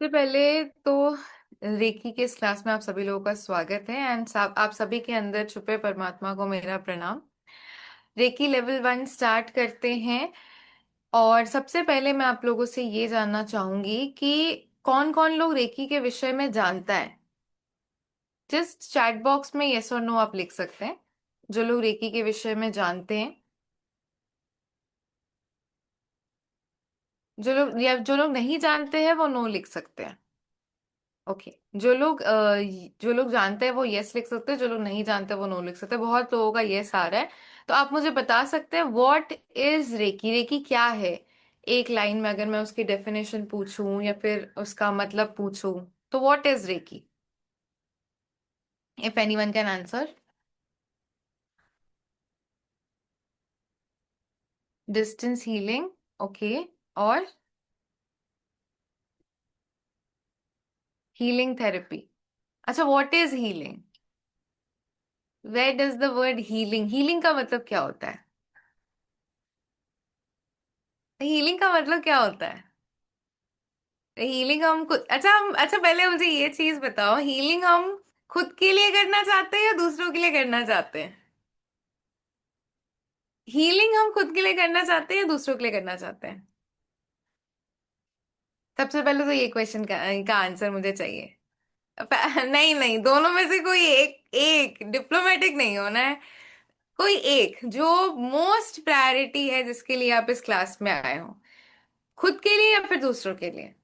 सबसे पहले तो रेकी के इस क्लास में आप सभी लोगों का स्वागत है एंड आप सभी के अंदर छुपे परमात्मा को मेरा प्रणाम। रेकी लेवल 1 स्टार्ट करते हैं। और सबसे पहले मैं आप लोगों से ये जानना चाहूंगी कि कौन कौन लोग रेकी के विषय में जानता है। जस्ट चैट बॉक्स में यस और नो आप लिख सकते हैं जो लोग रेकी के विषय में जानते हैं। जो लोग नहीं जानते हैं वो नो लिख सकते हैं। ओके। जो लोग जानते हैं वो यस लिख सकते हैं, जो लोग नहीं जानते वो नो लिख सकते हैं। बहुत लोगों का यस आ रहा है। तो आप मुझे बता सकते हैं व्हाट इज रेकी, रेकी क्या है। एक लाइन में अगर मैं उसकी डेफिनेशन पूछूं या फिर उसका मतलब पूछूं तो what is reiki, if anyone can answer. Distance healing. Okay. और हीलिंग थेरेपी। अच्छा, what is healing, where does the word healing, healing का मतलब क्या होता है। हीलिंग का मतलब क्या होता है। हीलिंग हम खुद, अच्छा पहले मुझे ये चीज बताओ, हीलिंग हम खुद के लिए करना चाहते हैं या दूसरों के लिए करना चाहते हैं। हीलिंग हम खुद के लिए करना चाहते हैं या दूसरों के लिए करना चाहते हैं। सबसे पहले तो ये क्वेश्चन का आंसर मुझे चाहिए। नहीं नहीं, दोनों में से कोई एक, एक डिप्लोमेटिक नहीं होना है। कोई एक जो मोस्ट प्रायोरिटी है जिसके लिए आप इस क्लास में आए हो, खुद के लिए या फिर दूसरों के लिए।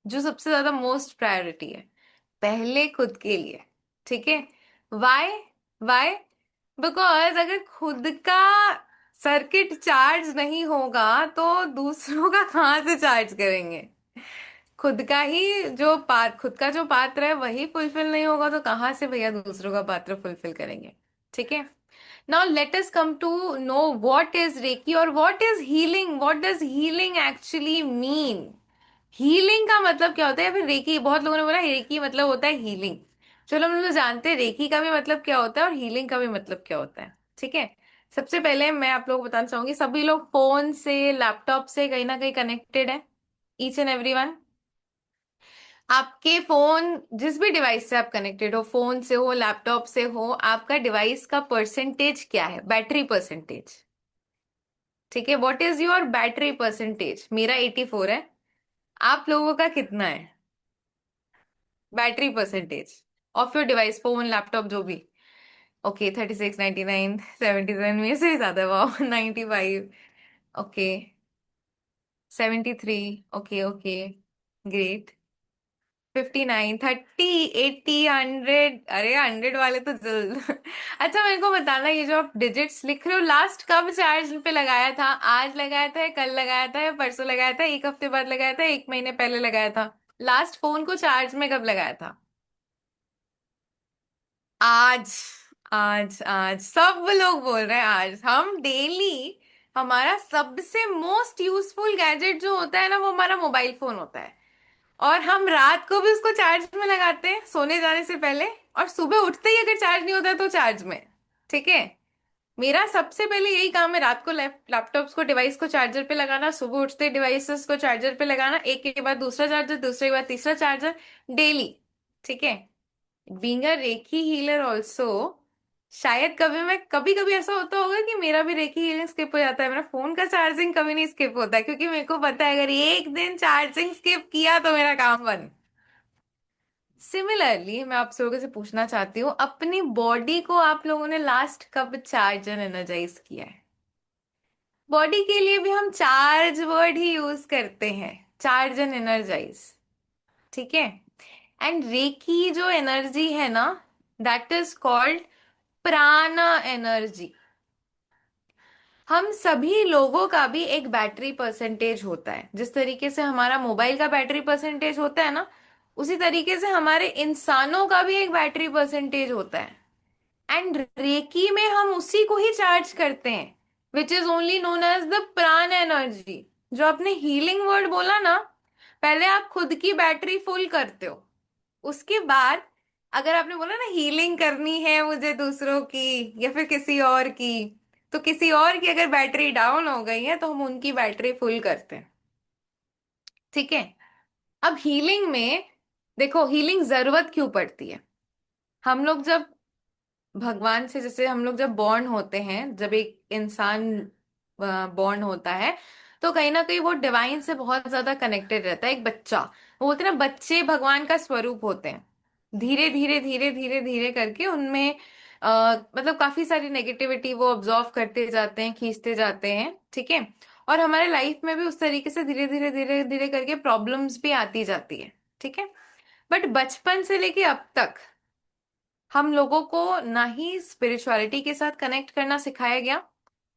जो सबसे ज्यादा मोस्ट प्रायोरिटी है, पहले खुद के लिए। ठीक है। वाई, वाई बिकॉज अगर खुद का सर्किट चार्ज नहीं होगा तो दूसरों का कहाँ से चार्ज करेंगे। खुद का ही खुद का जो पात्र है वही फुलफिल नहीं होगा तो कहाँ से भैया दूसरों का पात्र फुलफिल करेंगे। ठीक है। Now let us come to know what is reiki और what is healing, what does healing actually mean. Healing का मतलब क्या होता है, या फिर रेकी, बहुत लोगों ने बोला रेकी मतलब होता है हीलिंग। चलो हम लोग जानते हैं रेकी का भी मतलब क्या होता है और हीलिंग का भी मतलब क्या होता है। ठीक है। सबसे पहले मैं आप लोगों को बताना चाहूंगी, सभी लोग फोन से लैपटॉप से कहीं ना कहीं कनेक्टेड है। Each and every one. आपके फोन, जिस भी डिवाइस से आप कनेक्टेड हो, फोन से हो लैपटॉप से हो, आपका डिवाइस का परसेंटेज क्या है, बैटरी परसेंटेज। ठीक है। What is your battery percentage. मेरा 84 है। आप लोगों का कितना है battery percentage of your device, phone laptop जो भी। ओके, 36, 99, 77 में से भी ज्यादा, वाह। 95। ओके। 73। Okay okay, great. 59, 30, 80, 100। अरे 100 वाले तो जल्द। अच्छा मेरे को बताना, ये जो आप डिजिट्स लिख रहे हो लास्ट कब चार्ज पे लगाया था, आज लगाया था या कल लगाया था या परसों लगाया था, एक हफ्ते बाद लगाया था, एक महीने पहले लगाया था। लास्ट फोन को चार्ज में कब लगाया था। आज। आज आज सब लोग बोल रहे हैं आज। हम डेली, हमारा सबसे मोस्ट यूजफुल गैजेट जो होता है ना वो हमारा मोबाइल फोन होता है। और हम रात को भी उसको चार्ज में लगाते हैं सोने जाने से पहले, और सुबह उठते ही अगर चार्ज नहीं होता है तो चार्ज में। ठीक है। मेरा सबसे पहले यही काम है, रात को लैपटॉप्स को, डिवाइस को चार्जर पे लगाना, सुबह उठते डिवाइसेस को चार्जर पे लगाना, एक के बाद दूसरा चार्जर, दूसरे के बाद तीसरा चार्जर, डेली। ठीक है। Being a recce healer also, शायद कभी कभी ऐसा होता होगा कि मेरा भी रेकी हीलिंग स्किप हो जाता है, मेरा फोन का चार्जिंग कभी नहीं स्किप होता है, क्योंकि मेरे को पता है अगर एक दिन चार्जिंग स्किप किया तो मेरा काम बंद। सिमिलरली मैं आप लोगों से पूछना चाहती हूँ, अपनी बॉडी को आप लोगों ने लास्ट कब चार्ज एंड एनर्जाइज किया है। बॉडी के लिए भी हम चार्ज वर्ड ही यूज करते हैं, चार्ज एंड एनर्जाइज। ठीक है। एंड रेकी जो एनर्जी है ना, दैट इज कॉल्ड प्राणा एनर्जी। हम सभी लोगों का भी एक बैटरी परसेंटेज होता है, जिस तरीके से हमारा मोबाइल का बैटरी परसेंटेज होता है ना, उसी तरीके से हमारे इंसानों का भी एक बैटरी परसेंटेज होता है। एंड रेकी में हम उसी को ही चार्ज करते हैं, which is only known as the prana energy. जो आपने हीलिंग वर्ड बोला ना, पहले आप खुद की बैटरी फुल करते हो, उसके बाद अगर आपने बोला ना हीलिंग करनी है मुझे दूसरों की या फिर किसी और की, तो किसी और की अगर बैटरी डाउन हो गई है तो हम उनकी बैटरी फुल करते हैं। ठीक है। अब हीलिंग में देखो, हीलिंग जरूरत क्यों पड़ती है? हम लोग जब भगवान से, जैसे हम लोग जब बॉर्न होते हैं, जब एक इंसान बॉर्न होता है, तो कहीं ना कहीं वो डिवाइन से बहुत ज्यादा कनेक्टेड रहता है। एक बच्चा, वो बोलते हैं ना, बच्चे भगवान का स्वरूप होते हैं। धीरे धीरे धीरे धीरे धीरे करके उनमें मतलब काफी सारी नेगेटिविटी वो ऑब्जॉर्व करते जाते हैं, खींचते जाते हैं, ठीक है। और हमारे लाइफ में भी उस तरीके से धीरे धीरे धीरे धीरे करके प्रॉब्लम्स भी आती जाती है, ठीक है। बट बचपन से लेके अब तक हम लोगों को ना ही स्पिरिचुअलिटी के साथ कनेक्ट करना सिखाया गया,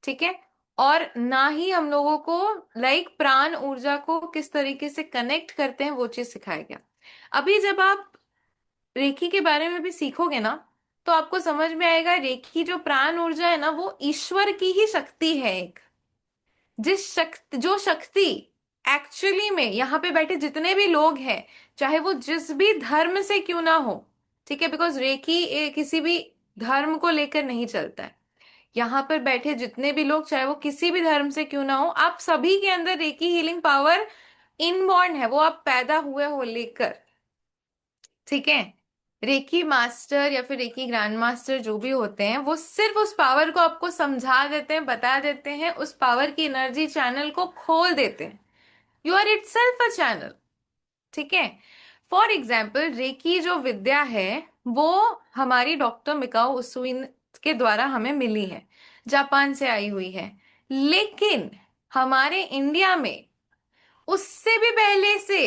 ठीक है, और ना ही हम लोगों को लाइक प्राण ऊर्जा को किस तरीके से कनेक्ट करते हैं वो चीज सिखाया गया। अभी जब आप रेकी के बारे में भी सीखोगे ना, तो आपको समझ में आएगा रेकी जो प्राण ऊर्जा है ना, वो ईश्वर की ही शक्ति है एक। जो शक्ति एक्चुअली में यहाँ पे बैठे जितने भी लोग हैं, चाहे वो जिस भी धर्म से क्यों ना हो, ठीक है, बिकॉज रेकी किसी भी धर्म को लेकर नहीं चलता है। यहाँ पर बैठे जितने भी लोग, चाहे वो किसी भी धर्म से क्यों ना हो, आप सभी के अंदर रेकी हीलिंग पावर इनबॉर्न है, वो आप पैदा हुए हो लेकर, ठीक है। रेकी मास्टर या फिर रेकी ग्रैंड मास्टर जो भी होते हैं, वो सिर्फ उस पावर को आपको समझा देते हैं, बता देते हैं, उस पावर की एनर्जी चैनल को खोल देते हैं। You are itself a channel, ठीक है। फॉर एग्जाम्पल, रेकी जो विद्या है, वो हमारी डॉक्टर मिकाओ उसुइन के द्वारा हमें मिली है, जापान से आई हुई है। लेकिन हमारे इंडिया में उससे भी पहले से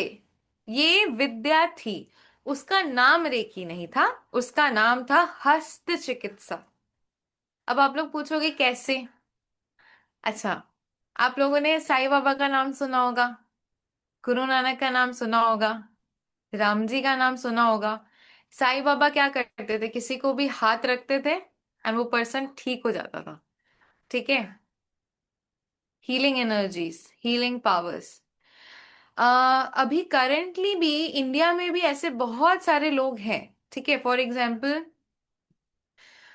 ये विद्या थी। उसका नाम रेकी नहीं था, उसका नाम था हस्त चिकित्सा। अब आप लोग पूछोगे कैसे? अच्छा, आप लोगों ने साईं बाबा का नाम सुना होगा, गुरु नानक का नाम सुना होगा, राम जी का नाम सुना होगा। साईं बाबा क्या करते थे? किसी को भी हाथ रखते थे एंड वो पर्सन ठीक हो जाता था, ठीक है। Healing energies, healing powers. अभी करेंटली भी इंडिया में भी ऐसे बहुत सारे लोग हैं, ठीक है। फॉर एग्जाम्पल,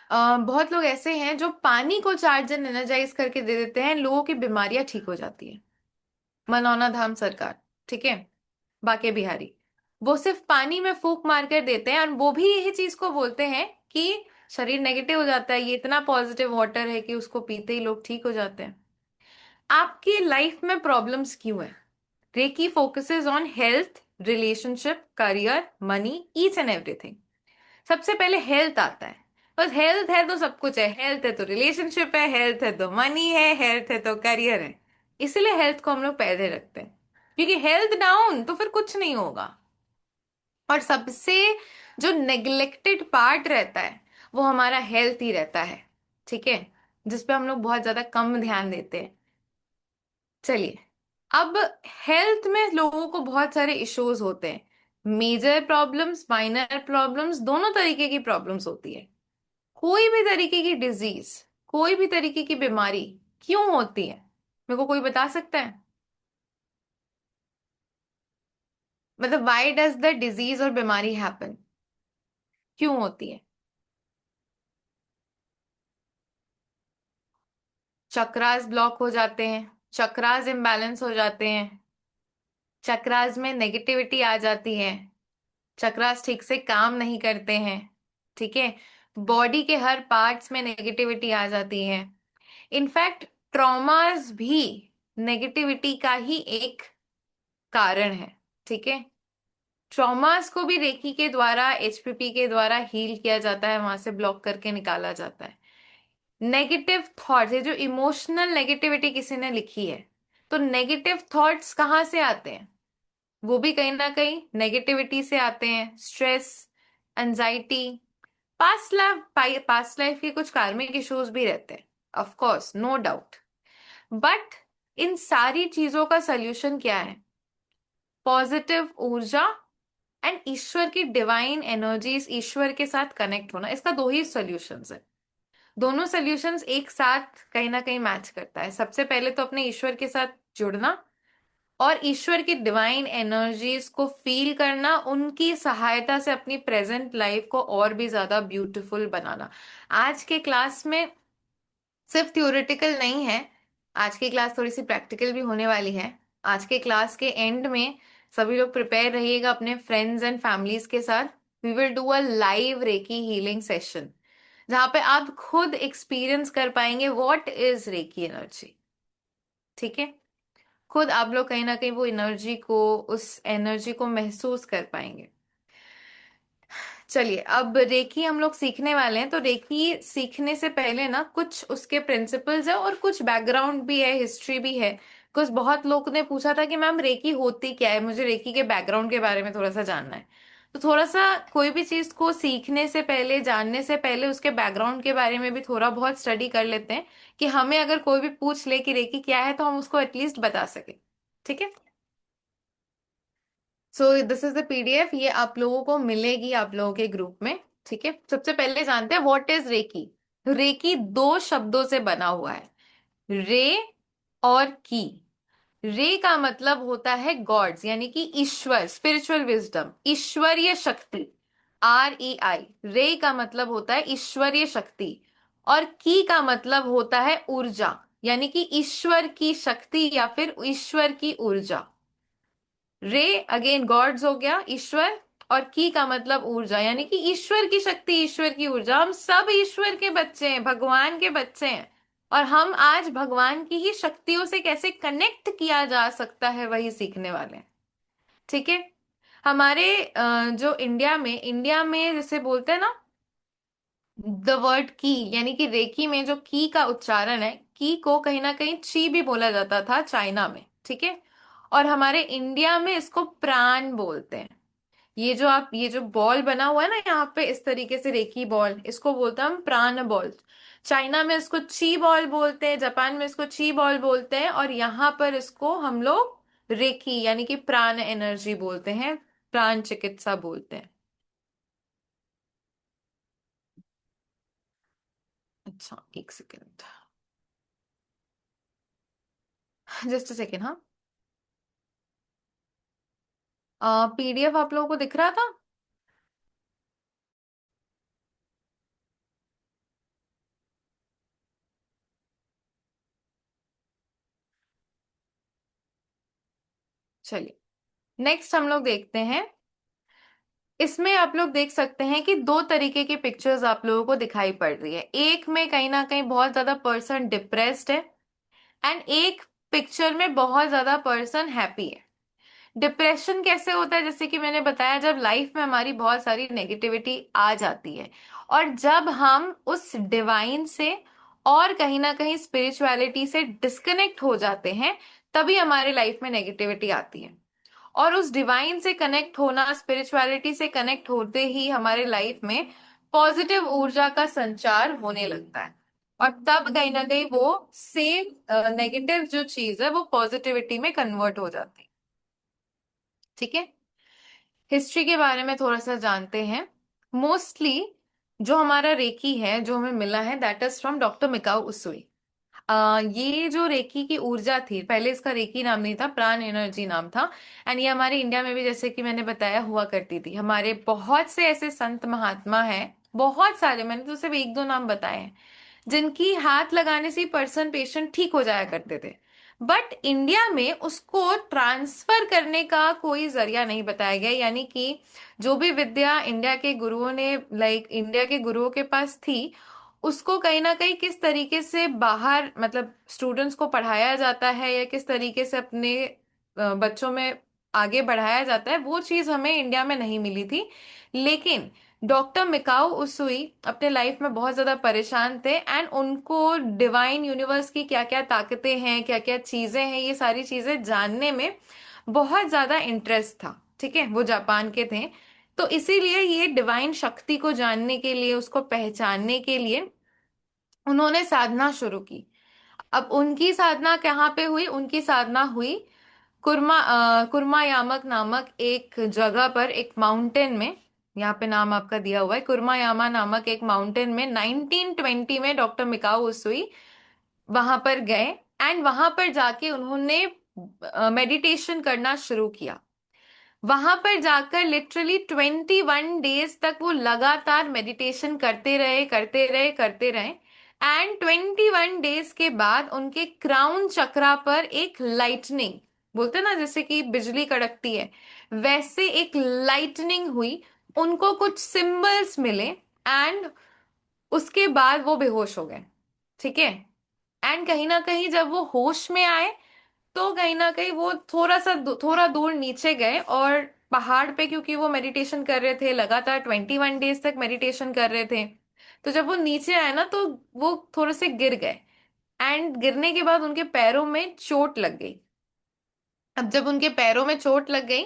बहुत लोग ऐसे हैं जो पानी को 4 दिन एनर्जाइज करके दे देते हैं, लोगों की बीमारियां ठीक हो जाती है। मनौना धाम सरकार, ठीक है, बाके बिहारी, वो सिर्फ पानी में फूंक मार कर देते हैं और वो भी यही चीज को बोलते हैं कि शरीर नेगेटिव हो जाता है, ये इतना पॉजिटिव वाटर है कि उसको पीते ही लोग ठीक हो जाते हैं। आपकी लाइफ में प्रॉब्लम्स क्यों है? Reiki focuses on health, relationship, career, money, each and everything. सबसे पहले हेल्थ आता है। बस हेल्थ है तो सब कुछ है, हेल्थ है तो रिलेशनशिप है, हेल्थ है तो मनी है, हेल्थ है तो करियर है। इसीलिए हेल्थ को हम लोग पहले रखते हैं, क्योंकि हेल्थ डाउन तो फिर कुछ नहीं होगा। और सबसे जो नेग्लेक्टेड पार्ट रहता है, वो हमारा हेल्थ ही रहता है, ठीक है, जिसपे हम लोग बहुत ज्यादा कम ध्यान देते हैं। चलिए, अब हेल्थ में लोगों को बहुत सारे इश्यूज होते हैं, मेजर प्रॉब्लम्स, माइनर प्रॉब्लम्स, दोनों तरीके की प्रॉब्लम्स होती है। कोई भी तरीके की डिजीज, कोई भी तरीके की बीमारी क्यों होती है? मेरे को कोई बता सकता है? मतलब व्हाई डज द डिजीज और बीमारी हैपन? क्यों होती है? चक्रास ब्लॉक हो जाते हैं, चक्रास इम्बैलेंस हो जाते हैं, चक्रास में नेगेटिविटी आ जाती है, चक्रास ठीक से काम नहीं करते हैं, ठीक है। बॉडी के हर पार्ट्स में नेगेटिविटी आ जाती है। इनफैक्ट ट्रॉमास भी नेगेटिविटी का ही एक कारण है, ठीक है। ट्रॉमास को भी रेकी के द्वारा, एचपीपी के द्वारा हील किया जाता है, वहां से ब्लॉक करके निकाला जाता है। नेगेटिव थॉट्स, ये जो इमोशनल नेगेटिविटी किसी ने लिखी है, तो नेगेटिव थॉट्स कहाँ से आते हैं? वो भी कहीं ना कहीं नेगेटिविटी से आते हैं। स्ट्रेस, एंजाइटी, पास्ट लाइफ के कुछ कार्मिक इश्यूज भी रहते हैं, of course, no doubt. But इन सारी चीजों का सल्यूशन क्या है? पॉजिटिव ऊर्जा एंड ईश्वर की डिवाइन एनर्जीज, ईश्वर के साथ कनेक्ट होना, इसका दो ही सॉल्यूशंस है। दोनों सॉल्यूशंस एक साथ कहीं ना कहीं मैच करता है। सबसे पहले तो अपने ईश्वर के साथ जुड़ना और ईश्वर की डिवाइन एनर्जीज को फील करना, उनकी सहायता से अपनी प्रेजेंट लाइफ को और भी ज्यादा ब्यूटीफुल बनाना। आज के क्लास में सिर्फ थ्योरेटिकल नहीं है, आज की क्लास थोड़ी सी प्रैक्टिकल भी होने वाली है। आज के क्लास के एंड में सभी लोग प्रिपेयर रहिएगा अपने फ्रेंड्स एंड फैमिलीज के साथ। We will do a live reiki healing session जहाँ पे आप खुद एक्सपीरियंस कर पाएंगे व्हाट इज रेकी एनर्जी। ठीक है, खुद आप लोग कहीं ना कहीं वो एनर्जी को, उस एनर्जी को महसूस कर पाएंगे। चलिए, अब रेकी हम लोग सीखने वाले हैं। तो रेकी सीखने से पहले ना कुछ उसके प्रिंसिपल्स है और कुछ बैकग्राउंड भी है, हिस्ट्री भी है। कुछ बहुत लोग ने पूछा था कि मैम रेकी होती क्या है, मुझे रेकी के बैकग्राउंड के बारे में थोड़ा सा जानना है। तो थोड़ा सा कोई भी चीज को सीखने से पहले, जानने से पहले उसके बैकग्राउंड के बारे में भी थोड़ा बहुत स्टडी कर लेते हैं, कि हमें अगर कोई भी पूछ ले कि रेकी क्या है तो हम उसको एटलीस्ट बता सके। ठीक है। So this is the PDF, ये आप लोगों को मिलेगी आप लोगों के ग्रुप में। ठीक है, सबसे पहले जानते हैं व्हाट इज रेकी। रेकी दो शब्दों से बना हुआ है, रे और की। रे का मतलब होता है गॉड्स, यानी कि ईश्वर, स्पिरिचुअल विजडम, ईश्वरीय शक्ति। REI, रे का मतलब होता है ईश्वरीय शक्ति। और की का मतलब होता है ऊर्जा, यानी कि ईश्वर की शक्ति या फिर ईश्वर की ऊर्जा। रे अगेन गॉड्स हो गया, ईश्वर। और की का मतलब ऊर्जा, यानी कि ईश्वर की शक्ति, ईश्वर की ऊर्जा। हम सब ईश्वर के बच्चे हैं, भगवान के बच्चे हैं। और हम आज भगवान की ही शक्तियों से कैसे कनेक्ट किया जा सकता है वही सीखने वाले हैं। ठीक है। हमारे जो इंडिया में जैसे बोलते हैं ना, द वर्ड की, यानी कि रेकी में जो की का उच्चारण है, की को कहीं ना कहीं ची भी बोला जाता था चाइना में। ठीक है। और हमारे इंडिया में इसको प्राण बोलते हैं। ये जो बॉल बना हुआ है ना यहाँ पे इस तरीके से, रेकी बॉल, इसको बोलते हैं हम प्राण बॉल। चाइना में इसको ची बॉल बोलते हैं, जापान में इसको ची बॉल बोलते हैं, और यहाँ पर इसको हम लोग रेकी यानी कि प्राण एनर्जी बोलते हैं, प्राण चिकित्सा बोलते हैं। अच्छा, एक सेकेंड, जस्ट अ सेकेंड। हाँ, पीडीएफ आप लोगों को दिख रहा था? चलिए, नेक्स्ट हम लोग देखते हैं। इसमें आप लोग देख सकते हैं कि दो तरीके की पिक्चर्स आप लोगों को दिखाई पड़ रही है। एक में कहीं ना कहीं बहुत ज्यादा पर्सन डिप्रेस्ड है, एंड एक पिक्चर में बहुत ज्यादा पर्सन हैप्पी है। डिप्रेशन कैसे होता है, जैसे कि मैंने बताया, जब लाइफ में हमारी बहुत सारी नेगेटिविटी आ जाती है, और जब हम उस डिवाइन से और कहीं ना कहीं स्पिरिचुअलिटी से डिस्कनेक्ट हो जाते हैं, तभी हमारे लाइफ में नेगेटिविटी आती है। और उस डिवाइन से कनेक्ट होना, स्पिरिचुअलिटी से कनेक्ट होते ही हमारे लाइफ में पॉजिटिव ऊर्जा का संचार होने लगता है, और तब कहीं ना कहीं वो सेम नेगेटिव जो चीज है वो पॉजिटिविटी में कन्वर्ट हो जाती है। ठीक है। हिस्ट्री के बारे में थोड़ा सा जानते हैं। मोस्टली जो हमारा रेकी है, जो हमें मिला है, that is from doctor Mikao उसुई। ये जो रेकी की ऊर्जा थी, पहले इसका रेकी नाम नहीं था, प्राण एनर्जी नाम था। एंड ये हमारे इंडिया में भी, जैसे कि मैंने बताया, हुआ करती थी। हमारे बहुत से ऐसे संत महात्मा हैं, बहुत सारे, मैंने तो सिर्फ एक दो नाम बताए हैं, जिनकी हाथ लगाने से पर्सन, पेशेंट ठीक हो जाया करते थे। बट इंडिया में उसको ट्रांसफर करने का कोई जरिया नहीं बताया गया, यानी कि जो भी विद्या इंडिया के गुरुओं ने, लाइक इंडिया के गुरुओं के पास थी, उसको कहीं ना कहीं किस तरीके से बाहर, मतलब स्टूडेंट्स को पढ़ाया जाता है या किस तरीके से अपने बच्चों में आगे बढ़ाया जाता है, वो चीज हमें इंडिया में नहीं मिली थी। लेकिन डॉक्टर मिकाओ उसुई अपने लाइफ में बहुत ज्यादा परेशान थे, एंड उनको डिवाइन यूनिवर्स की क्या क्या ताकतें हैं, क्या क्या चीजें हैं, ये सारी चीजें जानने में बहुत ज्यादा इंटरेस्ट था। ठीक है, वो जापान के थे। तो इसीलिए ये डिवाइन शक्ति को जानने के लिए, उसको पहचानने के लिए उन्होंने साधना शुरू की। अब उनकी साधना कहाँ पे हुई? उनकी साधना हुई कुर्मा यामक नामक एक जगह पर, एक माउंटेन में। यहाँ पे नाम आपका दिया हुआ है, कुर्मा यामा नामक एक माउंटेन में 1920 में डॉक्टर मिकाओ उसूई वहां पर गए। एंड वहां पर जाके उन्होंने मेडिटेशन करना शुरू किया। वहां पर जाकर लिटरली 21 डेज तक वो लगातार मेडिटेशन करते रहे, करते रहे, करते रहे। एंड 21 डेज के बाद उनके क्राउन चक्रा पर एक लाइटनिंग, बोलते हैं ना जैसे कि बिजली कड़कती है, वैसे एक लाइटनिंग हुई, उनको कुछ सिंबल्स मिले, एंड उसके बाद वो बेहोश हो गए। ठीक है। एंड कहीं ना कहीं जब वो होश में आए, तो कहीं ना कहीं वो थोड़ा दूर नीचे गए, और पहाड़ पे, क्योंकि वो मेडिटेशन कर रहे थे, लगातार 21 डेज तक मेडिटेशन कर रहे थे, तो जब वो नीचे आए ना, तो वो थोड़े से गिर गए। एंड गिरने के बाद उनके पैरों में चोट लग गई। अब जब उनके पैरों में चोट लग गई,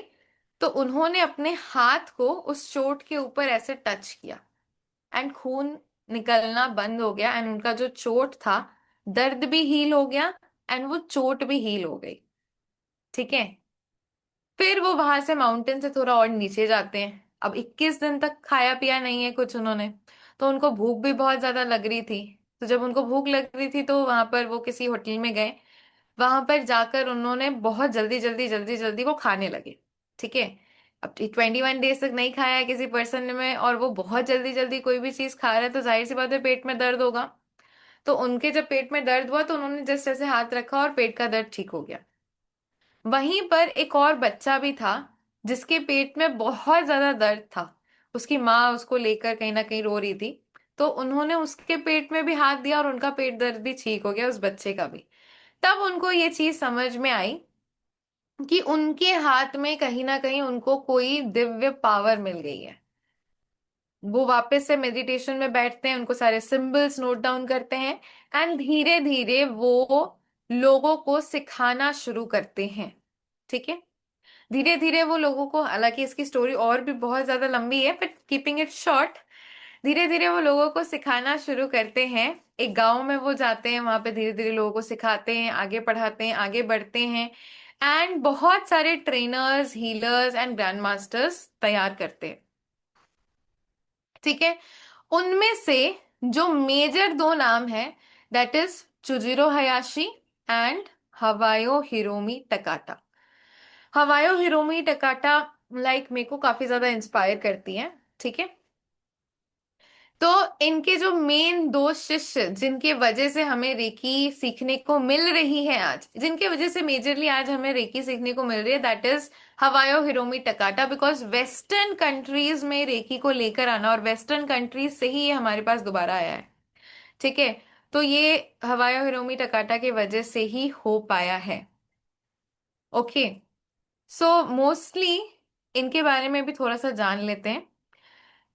तो उन्होंने अपने हाथ को उस चोट के ऊपर ऐसे टच किया, एंड खून निकलना बंद हो गया, एंड उनका जो चोट था, दर्द भी हील हो गया, एंड वो चोट भी हील हो गई। ठीक है। फिर वो वहां से माउंटेन से थोड़ा और नीचे जाते हैं। अब 21 दिन तक खाया पिया नहीं है कुछ उन्होंने, तो उनको भूख भी बहुत ज्यादा लग रही थी। तो जब उनको भूख लग रही थी, तो वहां पर वो किसी होटल में गए। वहां पर जाकर उन्होंने बहुत जल्दी जल्दी जल्दी जल्दी वो खाने लगे। ठीक है। अब 21 डेज तक नहीं खाया है किसी पर्सन ने, और वो बहुत जल्दी जल्दी कोई भी चीज खा रहा है, तो जाहिर सी बात है पेट में दर्द होगा। तो उनके जब पेट में दर्द हुआ, तो उन्होंने जस्ट ऐसे हाथ रखा और पेट का दर्द ठीक हो गया। वहीं पर एक और बच्चा भी था, जिसके पेट में बहुत ज्यादा दर्द था। उसकी माँ उसको लेकर कहीं ना कहीं रो रही थी। तो उन्होंने उसके पेट में भी हाथ दिया, और उनका पेट दर्द भी ठीक हो गया, उस बच्चे का भी। तब उनको ये चीज समझ में आई कि उनके हाथ में कहीं ना कहीं उनको कोई दिव्य पावर मिल गई है। वो वापस से मेडिटेशन में बैठते हैं, उनको सारे सिंबल्स नोट डाउन करते हैं, एंड धीरे धीरे वो लोगों को सिखाना शुरू करते हैं। ठीक है। धीरे धीरे वो लोगों को, हालांकि इसकी स्टोरी और भी बहुत ज्यादा लंबी है, बट कीपिंग इट शॉर्ट, धीरे धीरे वो लोगों को सिखाना शुरू करते हैं। एक गांव में वो जाते हैं, वहां पे धीरे धीरे लोगों को सिखाते हैं, आगे पढ़ाते हैं, आगे बढ़ते हैं, एंड बहुत सारे trainers, healers and grand masters तैयार करते हैं। ठीक है। उनमें से जो मेजर दो नाम है, that is Chujiro Hayashi and Hawayo Hiromi Takata. Hawayo Hiromi Takata like मेरे को काफी ज्यादा इंस्पायर करती है। ठीक है। तो इनके जो मेन दो शिष्य, जिनके वजह से हमें रेकी सीखने को मिल रही है आज, जिनके वजह से मेजरली आज हमें रेकी सीखने को मिल रही है, that is Hawayo Hiromi Takata. Because western countries में रेकी को लेकर आना, और वेस्टर्न कंट्रीज से ही ये हमारे पास दोबारा आया है। ठीक है। तो ये हवायो हिरोमी टकाटा की वजह से ही हो पाया है। ओके। सो मोस्टली इनके बारे में भी थोड़ा सा जान लेते हैं।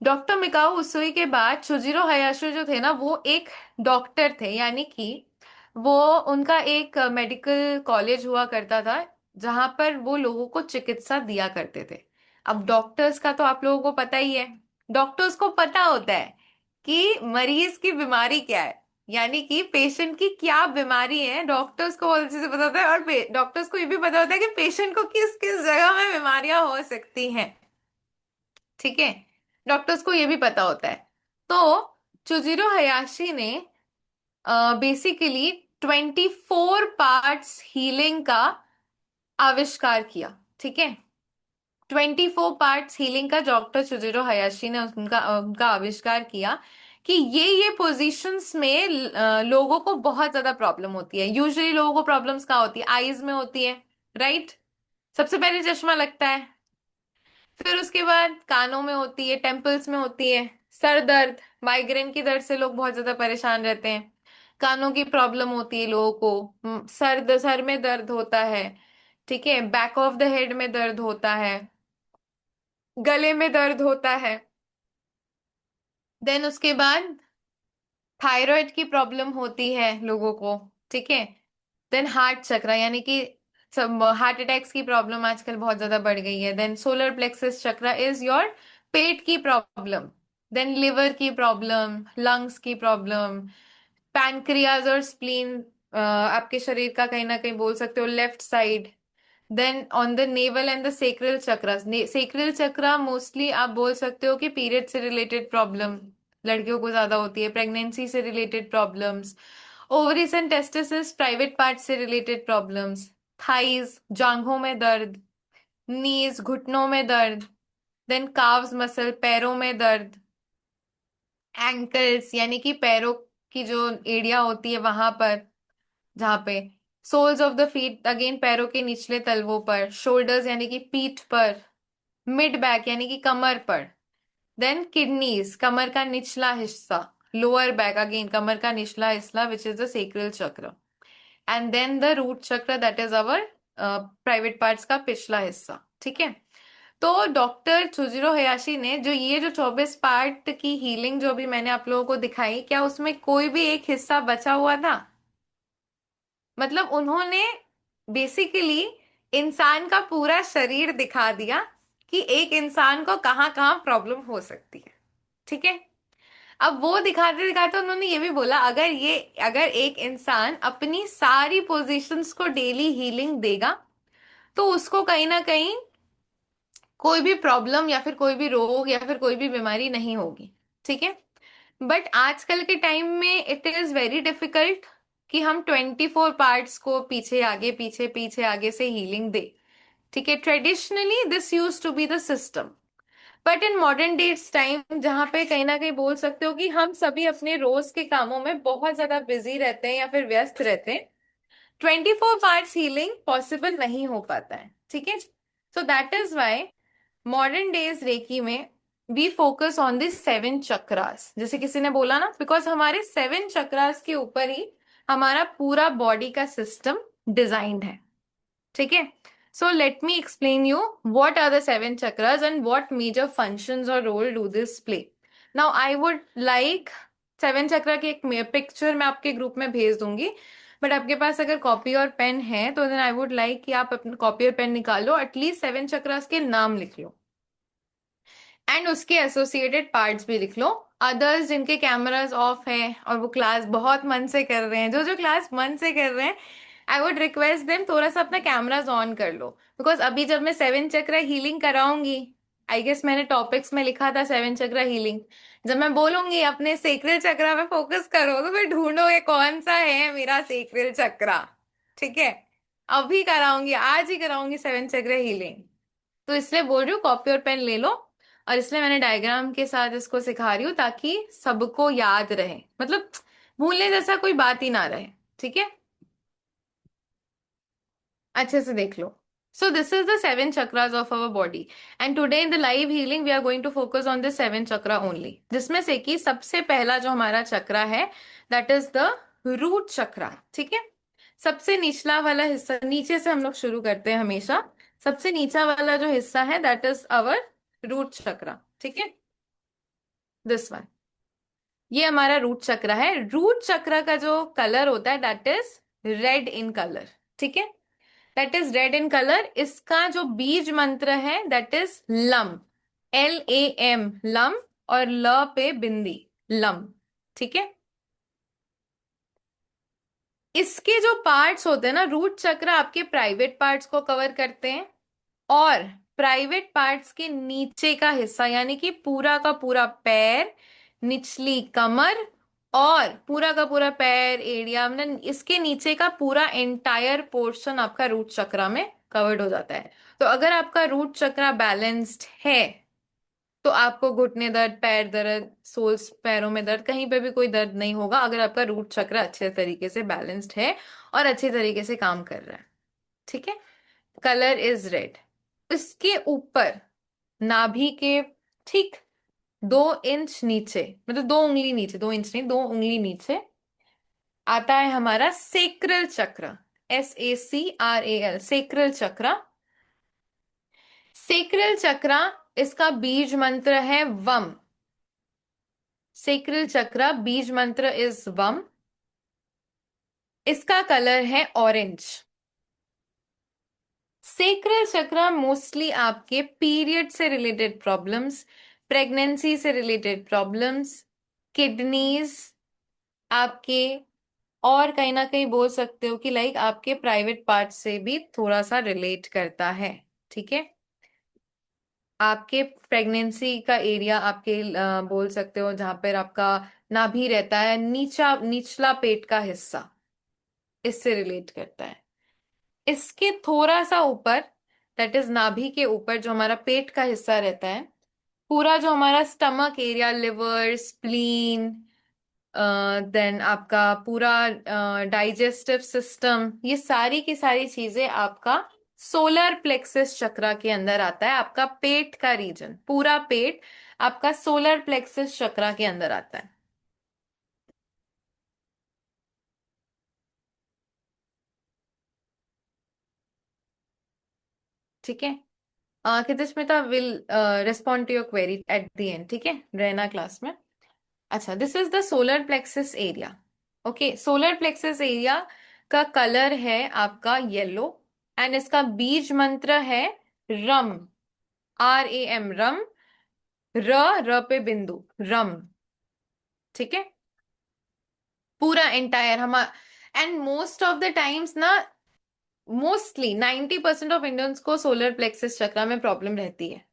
डॉक्टर मिकाओ उसुई के बाद शुजिरो हयाशु जो थे ना, वो एक डॉक्टर थे, यानी कि वो, उनका एक मेडिकल कॉलेज हुआ करता था, जहां पर वो लोगों को चिकित्सा दिया करते थे। अब डॉक्टर्स का तो आप लोगों को पता ही है। डॉक्टर्स को पता होता है कि मरीज की बीमारी क्या है, यानी कि पेशेंट की क्या बीमारी है, डॉक्टर्स को बहुत अच्छे से पता होता है। और डॉक्टर्स को ये भी पता होता है कि पेशेंट को किस किस जगह में बीमारियां हो सकती हैं। ठीक है। डॉक्टर्स को ये भी पता होता है। तो चुजिरो हयाशी ने बेसिकली 24 पार्ट्स हीलिंग का आविष्कार किया। ठीक है। 24 पार्ट्स हीलिंग का डॉक्टर चुजिरो हयाशी ने उनका आविष्कार किया, कि ये पोजीशंस में लोगों को बहुत ज्यादा प्रॉब्लम होती है। यूजुअली लोगों को प्रॉब्लम्स कहाँ होती है? आईज में होती है, राइट। सबसे पहले चश्मा लगता है। फिर उसके बाद कानों में होती है, टेम्पल्स में होती है। सर दर्द, माइग्रेन की दर्द से लोग बहुत ज्यादा परेशान रहते हैं। कानों की प्रॉब्लम होती है लोगों को। सर में दर्द होता है। ठीक है। बैक ऑफ द हेड में दर्द होता है। गले में दर्द होता है। देन उसके बाद थायराइड की प्रॉब्लम होती है लोगों को। ठीक है। देन हार्ट चक्रा, यानी कि सब हार्ट अटैक्स की प्रॉब्लम आजकल बहुत ज्यादा बढ़ गई है। Then solar plexus chakra is your पेट की प्रॉब्लम। देन लिवर की प्रॉब्लम, लंग्स की प्रॉब्लम, पैनक्रियाज और स्प्लीन, आपके शरीर का कहीं ना कहीं बोल सकते हो left side. Then on the navel and the sacral chakra, sacral chakra mostly आप बोल सकते हो कि पीरियड से रिलेटेड प्रॉब्लम लड़कियों को ज्यादा होती है, प्रेगनेंसी से related problems, ovaries and testis private part से रिलेटेड प्रॉब्लम्स, थाइज जांघों में दर्द, नीज घुटनों में दर्द, देन काव्स मसल पैरों में दर्द, एंकल्स यानी कि पैरों की जो एड़ियां होती है वहां पर, जहाँ पे soles of the feet again पैरों के निचले तलवों पर, शोल्डर्स यानी कि पीठ पर, मिड बैक यानी कि कमर पर, देन किडनीज कमर का निचला हिस्सा, लोअर बैक अगेन कमर का निचला हिस्सा विच इज द सेक्रल चक्र, एंड देन द रूट चक्र that is our private parts का पिछला हिस्सा। ठीक है। तो डॉक्टर चुजिरो हयाशी ने जो 24 पार्ट की हीलिंग जो भी मैंने आप लोगों को दिखाई, क्या उसमें कोई भी एक हिस्सा बचा हुआ था? मतलब उन्होंने बेसिकली इंसान का पूरा शरीर दिखा दिया कि एक इंसान को कहाँ कहाँ प्रॉब्लम हो सकती है। ठीक है। अब वो दिखाते दिखाते उन्होंने ये भी बोला, अगर एक इंसान अपनी सारी पोजीशंस को डेली हीलिंग देगा तो उसको कहीं ना कहीं कोई भी प्रॉब्लम या फिर कोई भी रोग या फिर कोई भी बीमारी नहीं होगी। ठीक है। बट आजकल के टाइम में इट इज वेरी डिफिकल्ट कि हम 24 पार्ट्स को पीछे आगे पीछे पीछे आगे से हीलिंग दे। ठीक है। Traditionally this use to be the system, but in modern days time जहाँ पे कहीं ना कहीं बोल सकते हो कि हम सभी अपने रोज के कामों में बहुत ज्यादा बिजी रहते हैं या फिर व्यस्त रहते हैं, 24 पार्ट्स हीलिंग पॉसिबल नहीं हो पाता है। ठीक है। So that is why modern days reiki में we focus on the 7 chakras, जैसे किसी ने बोला ना, बिकॉज हमारे 7 चक्रास के ऊपर ही हमारा पूरा बॉडी का सिस्टम डिजाइंड है। ठीक है। So let me explain you what are the 7 chakras and what major functions और role do this play. Now I would like 7 chakra की एक पिक्चर मैं आपके ग्रुप में भेज दूंगी, बट आपके पास अगर कॉपी और पेन है तो देन आई वुड लाइक कि आप अपना कॉपी और पेन निकालो, एटलीस्ट 7 चक्रास के नाम लिख लो एंड उसके एसोसिएटेड पार्ट्स भी लिख लो। अदर्स जिनके कैमरास ऑफ है और वो क्लास बहुत मन से कर रहे हैं, जो जो क्लास मन से कर रहे हैं, आई वुड रिक्वेस्ट देम थोड़ा सा अपना कैमरास ऑन कर लो, बिकॉज अभी जब मैं 7 चक्रा हीलिंग कराऊंगी, आई गेस मैंने टॉपिक्स में लिखा था 7 चक्रा हीलिंग, जब मैं बोलूंगी अपने सेक्रल चक्रा पे फोकस करो तो फिर ढूंढोगे कौन सा है मेरा सेक्रल चक्रा। ठीक है। अभी कराऊंगी, आज ही कराऊंगी 7 चक्रा हीलिंग, तो इसलिए बोल रही हूँ कॉपी और पेन ले लो, और इसलिए मैंने डायग्राम के साथ इसको सिखा रही हूँ ताकि सबको याद रहे, मतलब भूलने जैसा कोई बात ही ना रहे। ठीक है। अच्छे से देख लो। So this is the 7 chakras of our body, and today in the live healing we are going to focus on the 7 chakra only, जिसमें से कि सबसे पहला जो हमारा चक्रा है that is the root chakra. ठीक है। सबसे निचला वाला हिस्सा, नीचे से हम लोग शुरू करते हैं हमेशा, सबसे नीचा वाला जो हिस्सा है that is our root chakra. ठीक है। दिस वन, ये हमारा रूट चक्र है। रूट चक्र का जो कलर होता है that is red in colour. ठीक है। That is red in colour. इसका जो बीज मंत्र है that is lump, LAM, lump, और ल पे बिंदी, लम। ठीक है। इसके जो पार्ट्स होते हैं ना, रूट चक्र आपके प्राइवेट पार्ट्स को कवर करते हैं, और प्राइवेट पार्ट्स के नीचे का हिस्सा यानी कि पूरा का पूरा पैर, निचली कमर, और पूरा का पूरा पैर एड़िया, मतलब इसके नीचे का पूरा एंटायर पोर्शन आपका रूट चक्रा में कवर्ड हो जाता है। तो अगर आपका रूट चक्रा बैलेंस्ड है तो आपको घुटने दर्द, पैर दर्द, सोल्स पैरों में दर्द, कहीं पे भी कोई दर्द नहीं होगा, अगर आपका रूट चक्र अच्छे तरीके से बैलेंस्ड है और अच्छे तरीके से काम कर रहा है। ठीक है। Colour is red. इसके ऊपर नाभि के ठीक 2 इंच नीचे, मतलब 2 उंगली नीचे, 2 इंच नहीं, 2 उंगली नीचे आता है हमारा सेक्रल चक्र, SACRAL, सेक्रल चक्र। सेक्रल चक्र, इसका बीज मंत्र है वम। सेक्रल चक्र बीज मंत्र इज वम। इसका कलर है ऑरेंज। सेक्रल चक्र मोस्टली आपके पीरियड से रिलेटेड प्रॉब्लम्स, प्रेगनेंसी से रिलेटेड प्रॉब्लम्स, किडनीज आपके, और कहीं ना कहीं बोल सकते हो कि लाइक आपके प्राइवेट पार्ट से भी थोड़ा सा रिलेट करता है। ठीक है। आपके प्रेगनेंसी का एरिया, आपके बोल सकते हो जहां पर आपका नाभि रहता है, निचला पेट का हिस्सा, इससे रिलेट करता है। इसके थोड़ा सा ऊपर, दैट इज नाभि के ऊपर जो हमारा पेट का हिस्सा रहता है, पूरा जो हमारा stomach area, liver, spleen, then आपका पूरा डाइजेस्टिव सिस्टम, ये सारी की सारी चीजें आपका सोलर प्लेक्सस चक्रा के अंदर आता है। आपका पेट का रीजन, पूरा पेट आपका सोलर प्लेक्सस चक्रा के अंदर आता है। ठीक है। Kritishmita will respond to your query at the end, ठीक है, रहना क्लास में। अच्छा, this is the solar plexus area. Okay, solar plexus area का कलर है आपका येलो, एंड इसका बीज मंत्र है रम, RAM, रम, र, र पे बिंदु, रम। ठीक है, पूरा एंटायर हम, and most of the times ना, मोस्टली 90% ऑफ इंडियंस को सोलर प्लेक्सस चक्र में प्रॉब्लम रहती है,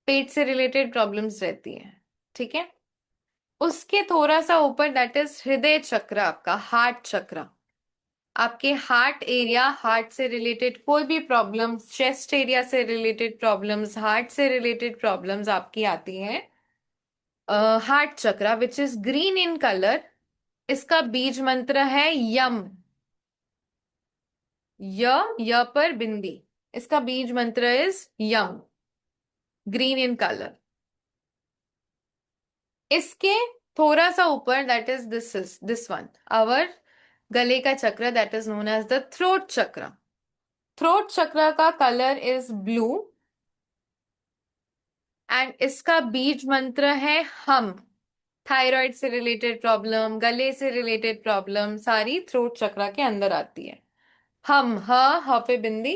पेट से रिलेटेड प्रॉब्लम्स रहती है। ठीक है, उसके थोड़ा सा ऊपर दैट इज हृदय चक्र, आपका हार्ट चक्र। आपके हार्ट एरिया, हार्ट से रिलेटेड कोई भी प्रॉब्लम्स, चेस्ट एरिया से रिलेटेड प्रॉब्लम्स, हार्ट से रिलेटेड प्रॉब्लम्स आपकी आती हैं, हार्ट चक्र which is green in colour. इसका बीज मंत्र है यम, य, य पर बिंदी। इसका बीज मंत्र is yam, green in colour. इसके थोड़ा सा ऊपर that is this one, our गले का chakra, that is known as the throat chakra. Throat chakra का कलर इज ब्लू, एंड इसका बीज मंत्र है हम। थायराइड से रिलेटेड प्रॉब्लम, गले से रिलेटेड प्रॉब्लम सारी थ्रोट चक्र के अंदर आती है। हम, ह पे बिंदी।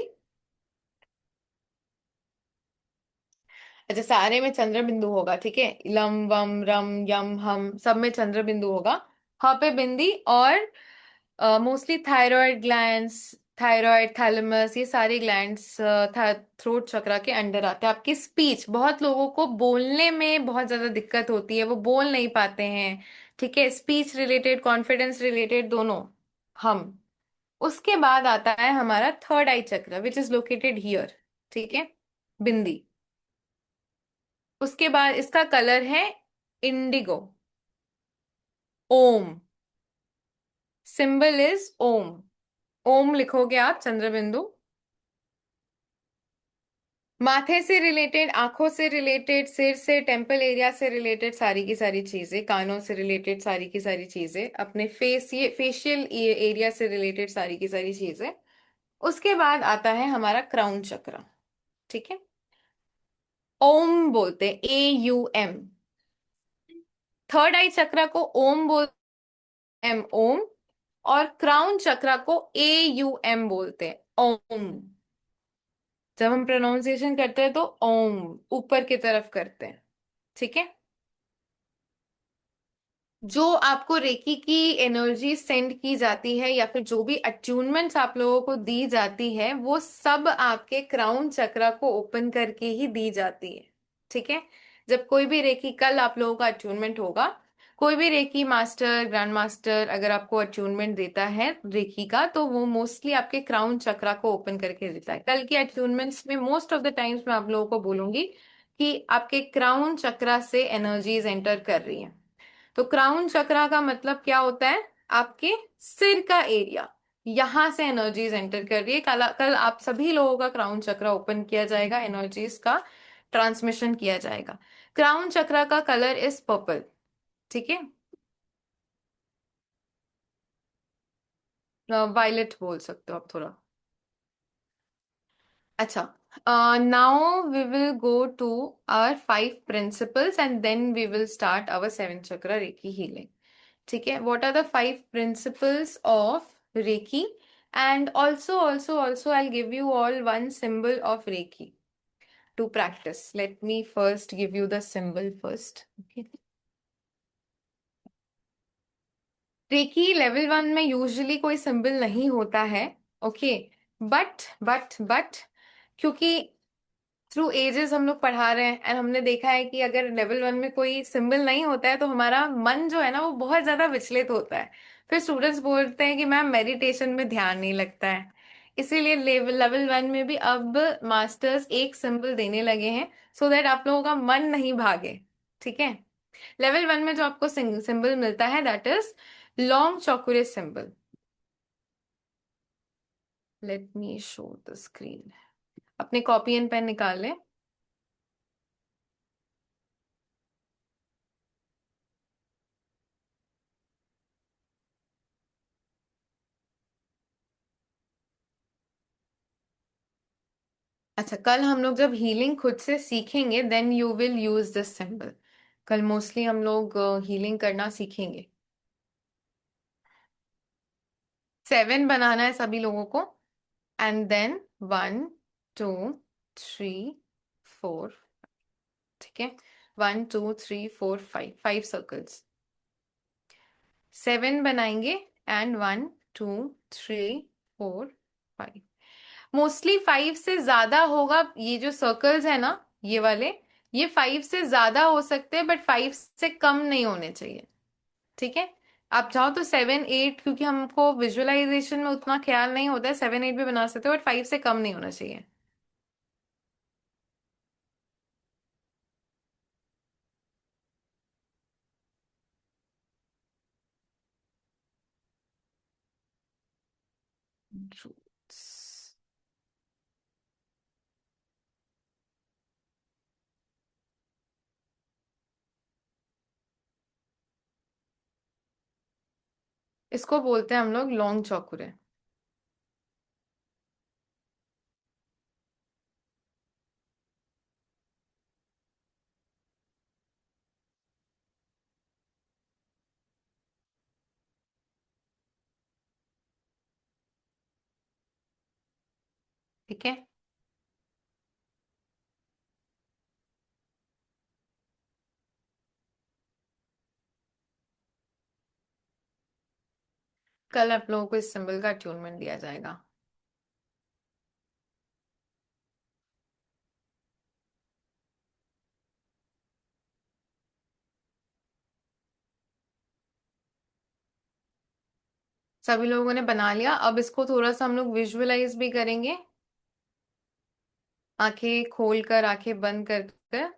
अच्छा, सारे में चंद्र बिंदु होगा, ठीक है, लम वम रम यम हम सब में चंद्र बिंदु होगा। ह पे बिंदी, और mostly thyroid glands, thyroid, thalamus, ये सारे ग्लैंड्स थ्रोट चक्र के अंडर आते हैं। आपकी स्पीच, बहुत लोगों को बोलने में बहुत ज्यादा दिक्कत होती है, वो बोल नहीं पाते हैं। ठीक है, स्पीच रिलेटेड, कॉन्फिडेंस रिलेटेड, दोनों। हम, उसके बाद आता है हमारा थर्ड आई चक्र विच इज लोकेटेड हियर। ठीक है, बिंदी। उसके बाद इसका कलर है इंडिगो, ओम, सिंबल इज ओम। ओम लिखोगे आप चंद्र बिंदु। माथे से रिलेटेड, आंखों से रिलेटेड, सिर से, टेम्पल एरिया से रिलेटेड सारी की सारी चीजें, कानों से रिलेटेड सारी की सारी चीजें, अपने फेस, ये फेशियल एरिया से रिलेटेड सारी की सारी चीजें। उसके बाद आता है हमारा क्राउन चक्र। ठीक है, ओम बोलते हैं, AUM। थर्ड आई चक्र को ओम बोल, एम, ओम। और क्राउन चक्र को AUM बोलते हैं, ओम। जब हम प्रोनाउंसिएशन करते हैं तो ओम ऊपर की तरफ करते हैं। ठीक है, जो आपको रेकी की एनर्जी सेंड की जाती है, या फिर जो भी अट्यूनमेंट्स आप लोगों को दी जाती है, वो सब आपके क्राउन चक्र को ओपन करके ही दी जाती है। ठीक है, जब कोई भी रेकी, कल आप लोगों का अट्यूनमेंट होगा, कोई भी रेकी मास्टर, ग्रैंड मास्टर अगर आपको अट्यूनमेंट देता है रेकी का, तो वो मोस्टली आपके क्राउन चक्र को ओपन करके देता है। कल के अट्यूनमेंट्स में मोस्ट ऑफ द टाइम्स मैं आप लोगों को बोलूंगी कि आपके क्राउन चक्र से एनर्जीज एंटर कर रही हैं। तो क्राउन चक्रा का मतलब क्या होता है, आपके सिर का एरिया, यहां से एनर्जीज एंटर कर रही है। कल कल आप सभी लोगों का क्राउन चक्रा ओपन किया जाएगा, एनर्जीज का ट्रांसमिशन किया जाएगा। क्राउन चक्रा का कलर इज पर्पल। ठीक है, वायलेट बोल सकते हो आप थोड़ा। अच्छा, now we will go to our 5 principles and then we will start our 7 chakra recce healing. ठीक है, what are the 5 principles of Reiki? And also, I'll give you all one symbol of Reiki to practice. Let me first give you the symbol first. Okay. Reiki level 1 में usually कोई symbol नहीं होता है। Okay, but क्योंकि through ages हम लोग पढ़ा रहे हैं, एंड हमने देखा है कि अगर लेवल 1 में कोई सिंबल नहीं होता है तो हमारा मन जो है ना, वो बहुत ज्यादा विचलित होता है। फिर स्टूडेंट्स बोलते हैं कि मैम मेडिटेशन में ध्यान नहीं लगता है। इसीलिए लेवल 1 में भी अब मास्टर्स एक सिंबल देने लगे हैं, सो दैट आप लोगों का मन नहीं भागे। ठीक है, लेवल वन में जो आपको सिंबल मिलता है that is long cho ku rei symbol. Let me show the screen. अपने कॉपी एंड पेन निकाल लें। अच्छा, कल हम लोग जब हीलिंग खुद से सीखेंगे then you will use this symbol. कल मोस्टली हम लोग हीलिंग करना सीखेंगे। 7 बनाना है सभी लोगों को। And then 1 2 3 4। ठीक है, 1 2 3 4 5, 5 सर्कल्स। 7 बनाएंगे एंड 1 2 3 4 5। मोस्टली 5 से ज्यादा होगा, ये जो सर्कल्स है ना, ये वाले, ये 5 से ज्यादा हो सकते हैं बट 5 से कम नहीं होने चाहिए। ठीक है, आप चाहो तो 7 8, क्योंकि हमको विजुअलाइजेशन में उतना ख्याल नहीं होता है, 7 8 भी बना सकते हो बट 5 से कम नहीं होना चाहिए। Roots। इसको बोलते हैं हम लोग लॉन्ग चौकुरे। ठीक है, कल आप लोगों को इस सिंबल का ट्यूनमेंट दिया जाएगा। सभी लोगों ने बना लिया, अब इसको थोड़ा सा हम लोग विजुअलाइज भी करेंगे। आंखें खोल कर, आंखें बंद कर कर।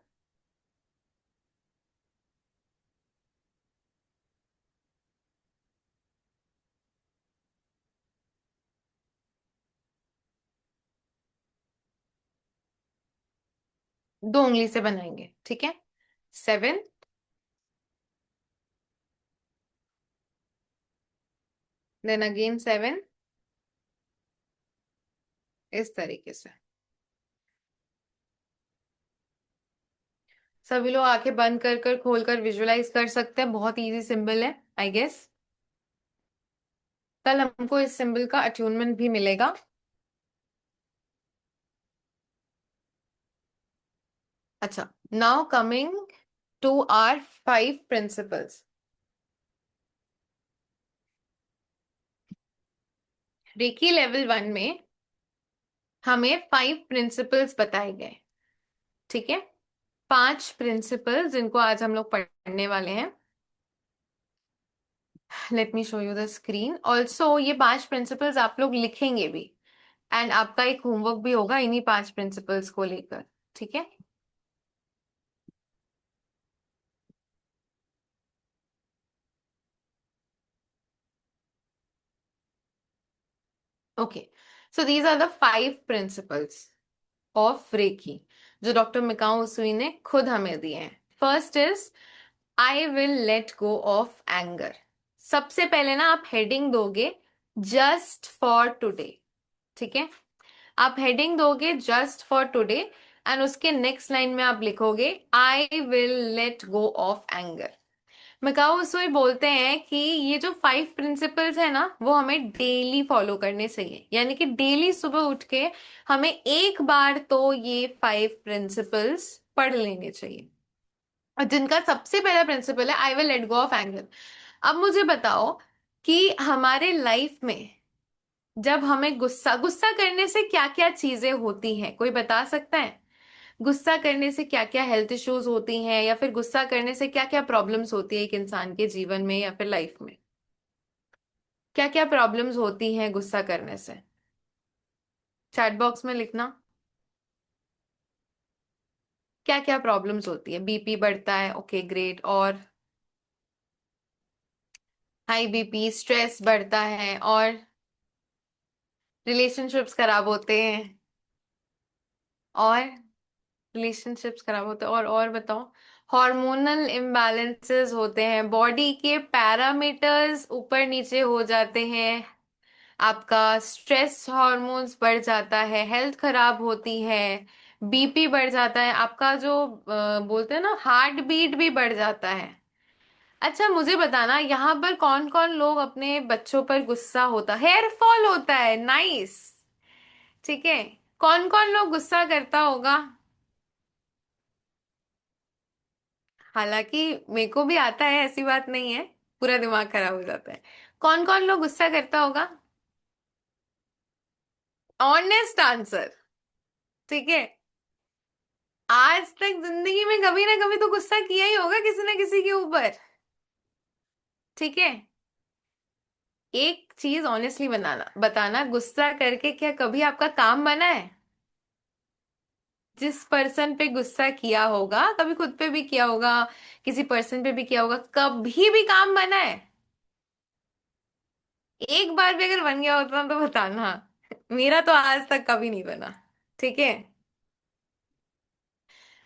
दो उंगली से बनाएंगे, ठीक है। 7, देन अगेन 7, इस तरीके से। सभी लोग आंखें बंद कर कर खोल कर विजुअलाइज कर सकते हैं, बहुत इजी सिंबल है आई गेस। कल हमको इस सिंबल का अट्यूनमेंट भी मिलेगा। अच्छा, now coming to our 5 principles. Reiki level 1 में हमें 5 प्रिंसिपल्स बताए गए। ठीक है, 5 प्रिंसिपल्स जिनको आज हम लोग पढ़ने वाले हैं। Late me show you the screen also. ये 5 प्रिंसिपल्स आप लोग लिखेंगे भी, एंड आपका एक होमवर्क भी होगा इन्हीं 5 प्रिंसिपल्स को लेकर। ठीक है, okay. So these are the 5 principles of reiki जो डॉक्टर मिकाओ उसुई ने खुद हमें दिए हैं। First is I will let go of anger. सबसे पहले ना आप हेडिंग दोगे जस्ट फॉर टुडे। ठीक है, आप हेडिंग दोगे जस्ट फॉर टुडे, एंड उसके नेक्स्ट लाइन में आप लिखोगे I will let go of anger. Mikao Usui बोलते हैं कि ये जो 5 प्रिंसिपल्स है ना वो हमें डेली फॉलो करने चाहिए, यानी कि डेली सुबह उठ के हमें एक बार तो ये 5 प्रिंसिपल्स पढ़ लेने चाहिए, और जिनका सबसे पहला प्रिंसिपल है आई will let go of anger. अब मुझे बताओ कि हमारे लाइफ में जब हमें गुस्सा गुस्सा करने से क्या क्या चीजें होती हैं, कोई बता सकता है? गुस्सा करने से क्या क्या हेल्थ इश्यूज होती हैं, या फिर गुस्सा करने से क्या क्या प्रॉब्लम्स होती है एक इंसान के जीवन में या फिर लाइफ में? क्या क्या प्रॉब्लम्स होती हैं गुस्सा करने से? चैट बॉक्स में लिखना। क्या क्या प्रॉब्लम्स होती है? बीपी बढ़ता है, ओके ग्रेट, और हाई बीपी, स्ट्रेस बढ़ता है, और रिलेशनशिप्स खराब होते हैं, और रिलेशनशिप्स खराब होते हैं, और बताओ। हार्मोनल इम्बैलेंसेस होते हैं, बॉडी के पैरामीटर्स ऊपर नीचे हो जाते हैं, आपका स्ट्रेस हार्मोन्स बढ़ जाता है, हेल्थ खराब होती है, बीपी बढ़ जाता है, आपका जो बोलते हैं ना हार्ट बीट भी बढ़ जाता है। अच्छा मुझे बताना, यहाँ पर कौन कौन लोग अपने बच्चों पर गुस्सा होता, हेयर फॉल होता है, नाइस, ठीक है, कौन कौन लोग गुस्सा करता होगा? हालांकि मेरे को भी आता है, ऐसी बात नहीं है, पूरा दिमाग खराब हो जाता है। कौन कौन लोग गुस्सा करता होगा? ऑनेस्ट आंसर, ठीक है। आज तक जिंदगी में कभी ना कभी तो गुस्सा किया ही होगा किसी ना किसी के ऊपर, ठीक है। एक चीज ऑनेस्टली बनाना बताना, गुस्सा करके क्या कभी आपका काम बना है? जिस पर्सन पे गुस्सा किया होगा, कभी खुद पे भी किया होगा, किसी पर्सन पे भी किया होगा, कभी भी काम बना है? एक बार भी अगर बन गया होता तो बताना। मेरा तो आज तक कभी नहीं बना, ठीक है।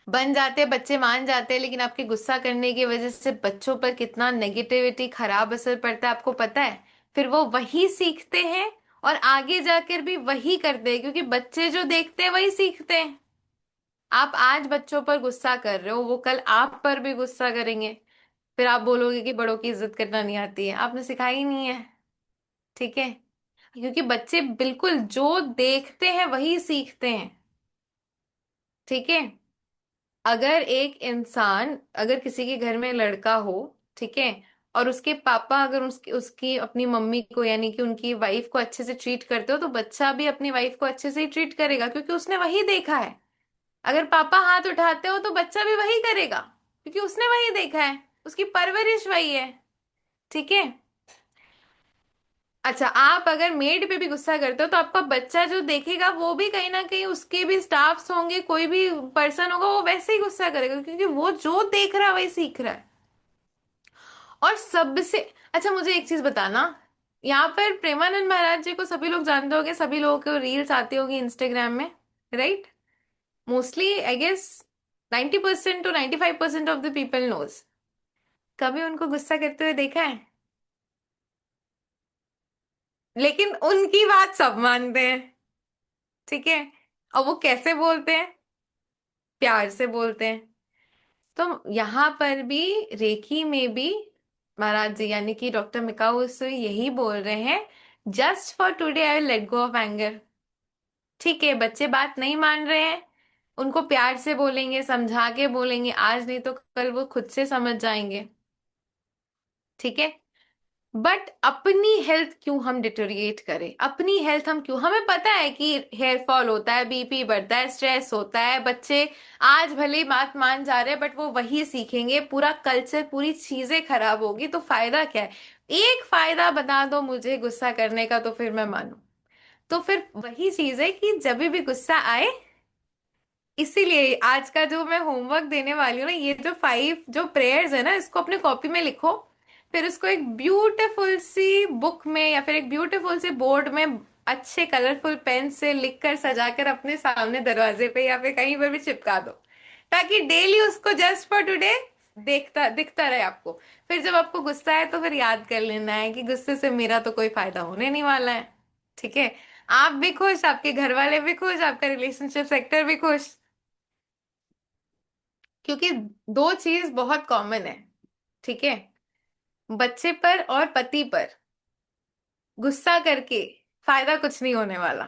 बन जाते बच्चे, मान जाते हैं, लेकिन आपके गुस्सा करने की वजह से बच्चों पर कितना नेगेटिविटी, खराब असर पड़ता है आपको पता है? फिर वो वही सीखते हैं और आगे जाकर भी वही करते हैं, क्योंकि बच्चे जो देखते हैं वही सीखते हैं। आप आज बच्चों पर गुस्सा कर रहे हो, वो कल आप पर भी गुस्सा करेंगे। फिर आप बोलोगे कि बड़ों की इज्जत करना नहीं आती है, आपने सिखाई नहीं है, ठीक है। क्योंकि बच्चे बिल्कुल जो देखते हैं वही सीखते हैं, ठीक है। अगर एक इंसान, अगर किसी के घर में लड़का हो, ठीक है, और उसके पापा अगर उसकी उसकी अपनी मम्मी को यानी कि उनकी वाइफ को अच्छे से ट्रीट करते हो, तो बच्चा भी अपनी वाइफ को अच्छे से ही ट्रीट करेगा, क्योंकि उसने वही देखा है। अगर पापा हाथ उठाते हो तो बच्चा भी वही करेगा, क्योंकि उसने वही देखा है, उसकी परवरिश वही है, ठीक है। अच्छा, आप अगर मेड पे भी गुस्सा करते हो तो आपका बच्चा जो देखेगा वो भी कहीं ना कहीं, उसके भी स्टाफ्स होंगे, कोई भी पर्सन होगा, वो वैसे ही गुस्सा करेगा, क्योंकि वो जो देख रहा है वही सीख रहा है। और सबसे अच्छा, मुझे एक चीज बताना, यहाँ पर प्रेमानंद महाराज जी को सभी लोग जानते होंगे, सभी लोगों को रील्स आती होगी इंस्टाग्राम में, right? Mostly I guess 90% to 95% of the people knows. कभी उनको गुस्सा करते हुए देखा है? लेकिन उनकी बात सब मानते हैं, ठीक है। और वो कैसे बोलते हैं? प्यार से बोलते हैं। तो यहाँ पर भी, रेकी में भी, महाराज जी यानी कि डॉक्टर मिकाऊ से यही बोल रहे हैं, just for today I will let go of anger. ठीक है, बच्चे बात नहीं मान रहे हैं, उनको प्यार से बोलेंगे, समझा के बोलेंगे, आज नहीं तो कल वो खुद से समझ जाएंगे, ठीक है। बट अपनी हेल्थ क्यों हम डिटोरिएट करें? अपनी हेल्थ हम क्यों, हमें पता है कि हेयर फॉल होता है, बीपी बढ़ता है, स्ट्रेस होता है, बच्चे आज भले ही बात मान जा रहे हैं बट वो वही सीखेंगे, पूरा कल्चर, पूरी चीजें खराब होगी, तो फायदा क्या है? एक फायदा बता दो मुझे गुस्सा करने का, तो फिर मैं मानूं। तो फिर वही चीज है कि जब भी गुस्सा आए, इसीलिए आज का जो मैं होमवर्क देने वाली हूँ ना, ये जो 5 जो प्रेयर्स है ना, इसको अपने कॉपी में लिखो, फिर उसको एक ब्यूटीफुल सी बुक में या फिर एक ब्यूटीफुल सी बोर्ड में अच्छे कलरफुल पेन से लिखकर सजाकर अपने सामने दरवाजे पे या फिर कहीं पर भी चिपका दो, ताकि डेली उसको जस्ट फॉर टुडे देखता दिखता रहे आपको। फिर जब आपको गुस्सा है तो फिर याद कर लेना है कि गुस्से से मेरा तो कोई फायदा होने नहीं वाला है, ठीक है। आप भी खुश, आपके घर वाले भी खुश, आपका रिलेशनशिप सेक्टर भी खुश, क्योंकि दो चीज बहुत कॉमन है, ठीक है। बच्चे पर और पति पर गुस्सा करके फायदा कुछ नहीं होने वाला,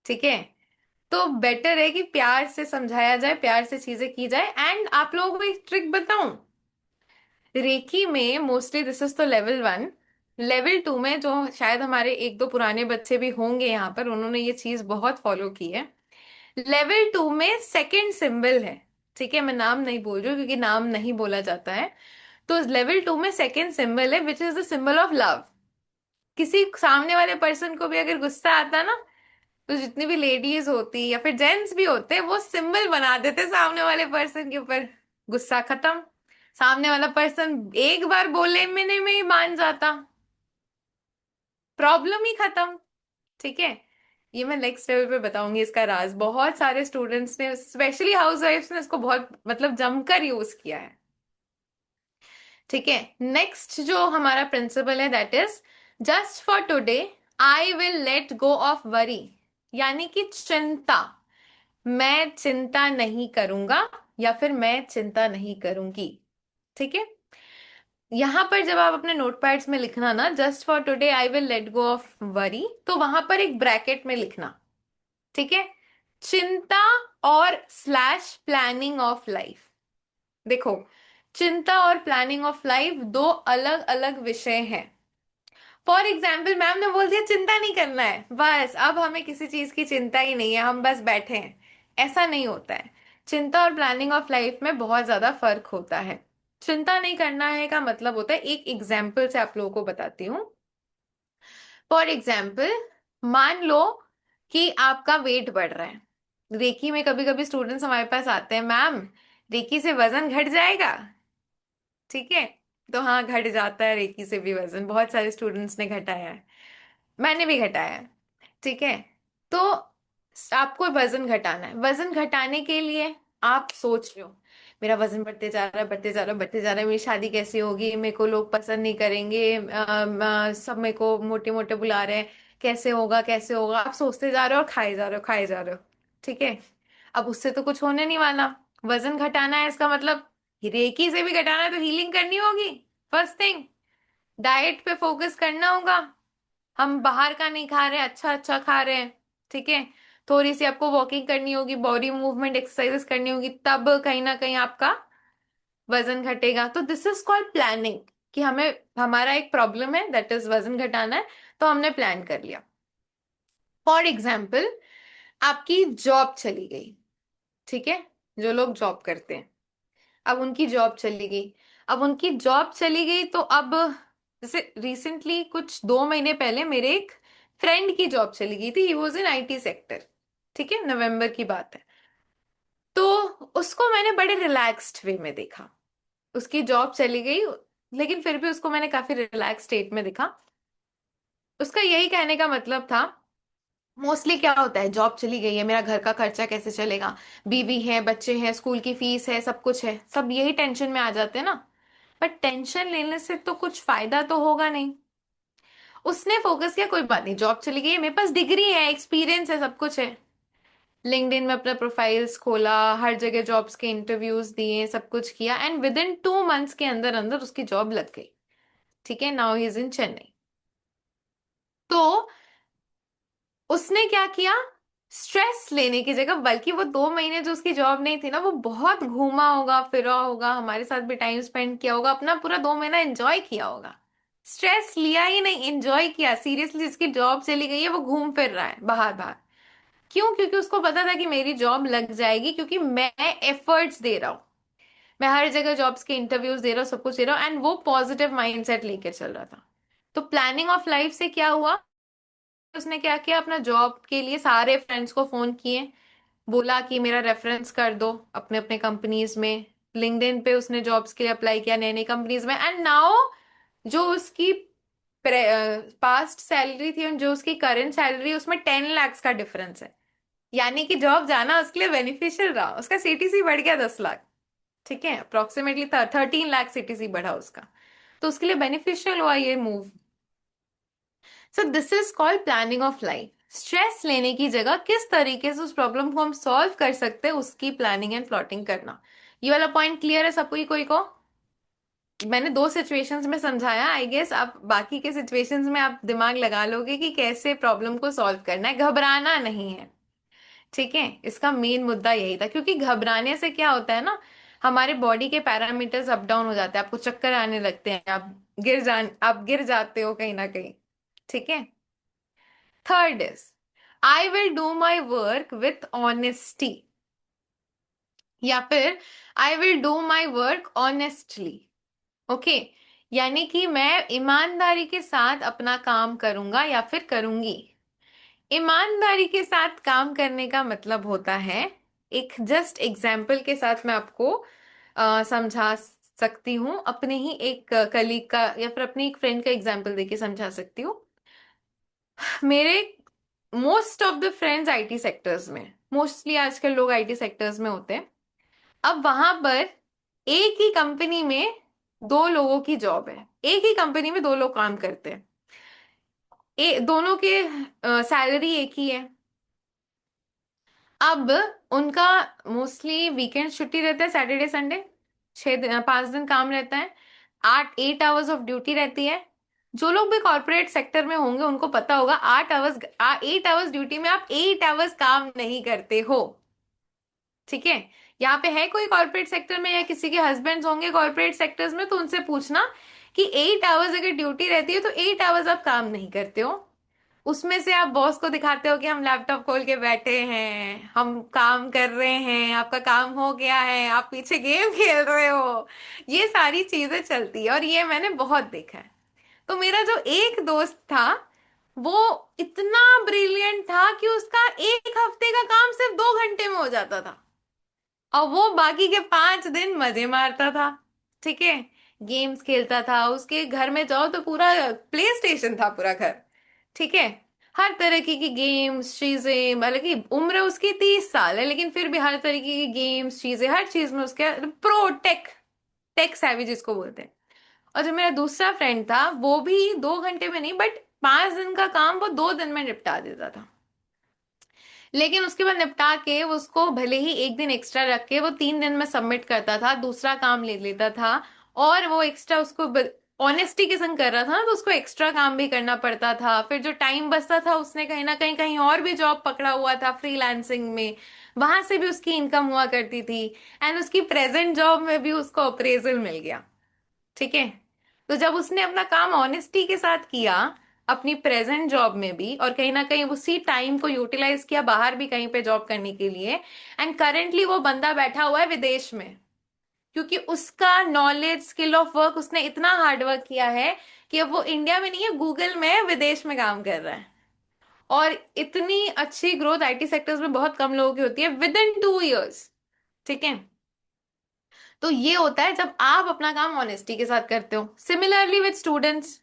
ठीक है। तो बेटर है कि प्यार से समझाया जाए, प्यार से चीजें की जाए। एंड आप लोगों को एक ट्रिक बताऊं, रेकी में मोस्टली दिस इज तो लेवल 1, लेवल 2 में जो शायद हमारे एक दो पुराने बच्चे भी होंगे यहाँ पर, उन्होंने ये चीज बहुत फॉलो की है। लेवल 2 में सेकंड सिंबल है, ठीक है, मैं नाम नहीं बोल रही हूँ क्योंकि नाम नहीं बोला जाता है। तो लेवल 2 में सेकंड सिंबल है, which is the symbol of love. किसी सामने वाले पर्सन को भी अगर गुस्सा आता ना, तो जितनी भी लेडीज होती या फिर जेंट्स भी होते, वो सिंबल बना देते सामने वाले पर्सन के ऊपर। गुस्सा खत्म। सामने वाला पर्सन एक बार बोले में ही मान जाता, प्रॉब्लम ही खत्म। ठीक है। ये मैं नेक्स्ट लेवल पे बताऊंगी इसका राज। बहुत सारे स्टूडेंट्स ने, स्पेशली हाउस वाइफ्स ने इसको बहुत मतलब जमकर यूज किया है। ठीक है। नेक्स्ट जो हमारा प्रिंसिपल है that is just for today I will let go of worry. यानी कि चिंता, मैं चिंता नहीं करूंगा या फिर मैं चिंता नहीं करूंगी। ठीक है। यहां पर जब आप अपने नोटपैड्स में लिखना ना, just for today I will let go of worry, तो वहां पर एक ब्रैकेट में लिखना। ठीक है। चिंता और स्लैश प्लानिंग ऑफ लाइफ। देखो, चिंता और प्लानिंग ऑफ लाइफ दो अलग अलग विषय हैं। फॉर एग्जाम्पल, मैम ने बोल दिया चिंता नहीं करना है, बस अब हमें किसी चीज की चिंता ही नहीं है, हम बस बैठे हैं। ऐसा नहीं होता है। चिंता और प्लानिंग ऑफ लाइफ में बहुत ज्यादा फर्क होता है। चिंता नहीं करना है का मतलब होता है, एक एग्जाम्पल से आप लोगों को बताती हूँ। फॉर एग्जाम्पल, मान लो कि आपका वेट बढ़ रहा है। रेकी में कभी कभी स्टूडेंट्स हमारे पास आते हैं, मैम रेकी से वजन घट जाएगा। ठीक है। तो हाँ, घट जाता है रेकी से भी वजन, बहुत सारे स्टूडेंट्स ने घटाया है, मैंने भी घटाया है। ठीक है। तो आपको वजन घटाना है। वजन घटाने के लिए आप सोच रहे हो मेरा वजन बढ़ते जा रहा है, बढ़ते जा रहा है, बढ़ते जा रहा है, मेरी शादी कैसे होगी, मेरे को लोग पसंद नहीं करेंगे, सब मेरे को मोटे मोटे बुला रहे हैं, कैसे होगा कैसे होगा, आप सोचते जा रहे हो और खाए जा रहे हो, खाए जा रहे हो। ठीक है। अब उससे तो कुछ होने नहीं वाला। वजन घटाना है इसका मतलब रेकी से भी घटाना है तो हीलिंग करनी होगी। फर्स्ट थिंग, डाइट पे फोकस करना होगा। हम बाहर का नहीं खा रहे हैं, अच्छा अच्छा खा रहे हैं। ठीक है। थोड़ी सी आपको वॉकिंग करनी होगी, बॉडी मूवमेंट एक्सरसाइजेस करनी होगी, तब कहीं ना कहीं आपका वजन घटेगा। तो दिस इज कॉल्ड प्लानिंग, कि हमें हमारा एक प्रॉब्लम है दैट इज वजन घटाना है, तो हमने प्लान कर लिया। फॉर एग्जाम्पल, आपकी जॉब चली गई। ठीक है। जो लोग जॉब करते हैं, अब उनकी जॉब चली गई। अब उनकी जॉब चली गई तो अब जैसे रिसेंटली कुछ 2 महीने पहले मेरे एक फ्रेंड की जॉब चली गई थी, he was in IT sector. ठीक है, नवंबर की बात है। तो उसको मैंने बड़े रिलैक्स्ड वे में देखा। उसकी जॉब चली गई, लेकिन फिर भी उसको मैंने काफी रिलैक्स स्टेट में देखा। उसका यही कहने का मतलब था, मोस्टली क्या होता है, जॉब चली गई है, मेरा घर का खर्चा कैसे चलेगा, बीवी है, बच्चे हैं, स्कूल की फीस है, सब कुछ है, सब यही टेंशन में आ जाते हैं ना। पर टेंशन लेने से तो कुछ फायदा तो होगा नहीं। उसने फोकस किया, कोई बात नहीं, जॉब चली गई है, मेरे पास डिग्री है, एक्सपीरियंस है, सब कुछ है। लिंक्डइन में अपना प्रोफाइल्स खोला, हर जगह जॉब्स के इंटरव्यूज दिए, सब कुछ किया, एंड विद इन 2 मंथ्स के अंदर अंदर उसकी जॉब लग गई। ठीक है। Now he is in Chennai. तो उसने क्या किया, स्ट्रेस लेने की जगह, बल्कि वो 2 महीने जो उसकी जॉब नहीं थी ना, वो बहुत घूमा होगा, फिरा होगा, हमारे साथ भी टाइम स्पेंड किया होगा, अपना पूरा 2 महीना एंजॉय किया होगा। स्ट्रेस लिया ही नहीं, एंजॉय किया। सीरियसली, जिसकी जॉब चली गई है वो घूम फिर रहा है बाहर बाहर। क्यों? क्योंकि उसको पता था कि मेरी जॉब लग जाएगी, क्योंकि मैं एफर्ट्स दे रहा हूँ, मैं हर जगह जॉब्स के इंटरव्यूज दे रहा हूँ, सब कुछ दे रहा हूँ, एंड वो पॉजिटिव माइंडसेट लेकर चल रहा था। तो प्लानिंग ऑफ लाइफ से क्या हुआ, उसने क्या किया, अपना जॉब के लिए सारे फ्रेंड्स को फोन किए, बोला कि मेरा रेफरेंस कर दो अपने अपने कंपनीज में। लिंक्डइन पे उसने जॉब्स के लिए अप्लाई किया नई नई कंपनीज में, एंड नाउ जो उसकी पास्ट सैलरी थी और जो उसकी करंट सैलरी, उसमें 10 लाख का डिफरेंस है। यानी कि जॉब जाना उसके लिए बेनिफिशियल रहा, उसका सीटीसी बढ़ गया 10 लाख। ठीक है, अप्रोक्सीमेटली 13 लाख सीटीसी बढ़ा उसका। तो उसके लिए बेनिफिशियल हुआ ये move. So this is called planning of life. Stress लेने की जगह किस तरीके से उस प्रॉब्लम को हम सॉल्व कर सकते हैं, उसकी प्लानिंग एंड प्लॉटिंग करना। ये वाला पॉइंट क्लियर है सबको? कोई को मैंने 2 सिचुएशंस में समझाया, आई गेस आप बाकी के सिचुएशंस में आप दिमाग लगा लोगे कि कैसे प्रॉब्लम को सॉल्व करना है। घबराना नहीं है। ठीक है। इसका मेन मुद्दा यही था, क्योंकि घबराने से क्या होता है ना, हमारे बॉडी के पैरामीटर्स अप डाउन हो जाते हैं, आपको चक्कर आने लगते हैं, आप गिर जाते हो कहीं ना कहीं। ठीक है। Third is I will do my work with honesty, या फिर I will do my work honestly. Okay. यानी कि मैं ईमानदारी के साथ अपना काम करूंगा या फिर करूंगी। ईमानदारी के साथ काम करने का मतलब होता है, एक जस्ट एग्जाम्पल के साथ मैं आपको समझा सकती हूँ, अपने ही एक कलीग का या फिर अपनी एक फ्रेंड का एग्जाम्पल देके समझा सकती हूँ। मेरे most of the friends IT sectors में, मोस्टली आजकल लोग आईटी सेक्टर्स में होते हैं। अब वहां पर एक ही कंपनी में दो लोगों की जॉब है, एक ही कंपनी में दो लोग काम करते हैं, दोनों के सैलरी एक ही है। अब उनका मोस्टली वीकेंड छुट्टी रहता है, सैटरडे संडे, 5 दिन काम रहता है, 8 8 आवर्स ऑफ ड्यूटी रहती है। जो लोग भी कॉर्पोरेट सेक्टर में होंगे उनको पता होगा, 8 आवर्स ड्यूटी में आप 8 आवर्स काम नहीं करते हो। ठीक है। यहाँ पे है कोई कॉर्पोरेट सेक्टर में, या किसी के हस्बैंड्स होंगे कॉर्पोरेट सेक्टर्स में, तो उनसे पूछना कि 8 आवर्स अगर ड्यूटी रहती है तो 8 आवर्स आप काम नहीं करते हो। उसमें से आप बॉस को दिखाते हो कि हम लैपटॉप खोल के बैठे हैं, हम काम कर रहे हैं, आपका काम हो गया है, आप पीछे गेम खेल रहे हो। ये सारी चीजें चलती है और ये मैंने बहुत देखा है। तो मेरा जो एक दोस्त था, वो इतना ब्रिलियंट था कि उसका एक हफ्ते का काम सिर्फ 2 घंटे में हो जाता था, और वो बाकी के 5 दिन मजे मारता था। ठीक है। गेम्स खेलता था, उसके घर में जाओ तो पूरा प्ले स्टेशन था पूरा घर। ठीक है। हर तरीके की गेम्स चीजें, मतलब कि उम्र उसकी 30 साल है लेकिन फिर भी हर तरीके की गेम्स चीजें, हर चीज में उसके प्रो टेक, टेक savvy जिसको बोलते हैं। और जो मेरा दूसरा फ्रेंड था, वो भी 2 घंटे में नहीं बट 5 दिन का काम वो 2 दिन में निपटा देता था। लेकिन उसके बाद निपटा के वो उसको भले ही एक दिन एक्स्ट्रा रख के वो 3 दिन में सबमिट करता था, दूसरा काम ले लेता था। और वो एक्स्ट्रा उसको ऑनेस्टी के संग कर रहा था ना, तो उसको एक्स्ट्रा काम भी करना पड़ता था। फिर जो टाइम बचता था उसने कहीं ना कहीं कहीं और भी जॉब पकड़ा हुआ था फ्रीलांसिंग में, वहां से भी उसकी इनकम हुआ करती थी। एंड उसकी प्रेजेंट जॉब में भी उसको अप्रेजल मिल गया। ठीक है। तो जब उसने अपना काम ऑनेस्टी के साथ किया, अपनी प्रेजेंट जॉब में भी, और कहीं ना कहीं उसी टाइम को यूटिलाइज किया बाहर भी कहीं पे जॉब करने के लिए, एंड करेंटली वो बंदा बैठा हुआ है विदेश में, क्योंकि उसका नॉलेज स्किल ऑफ वर्क, उसने इतना हार्ड वर्क किया है कि अब वो इंडिया में नहीं है, गूगल में है, विदेश में काम कर रहा है। और इतनी अच्छी ग्रोथ आईटी सेक्टर्स में बहुत कम लोगों की होती है विद इन 2 इयर्स। ठीक है। तो ये होता है जब आप अपना काम ऑनेस्टी के साथ करते हो। Similarly with students.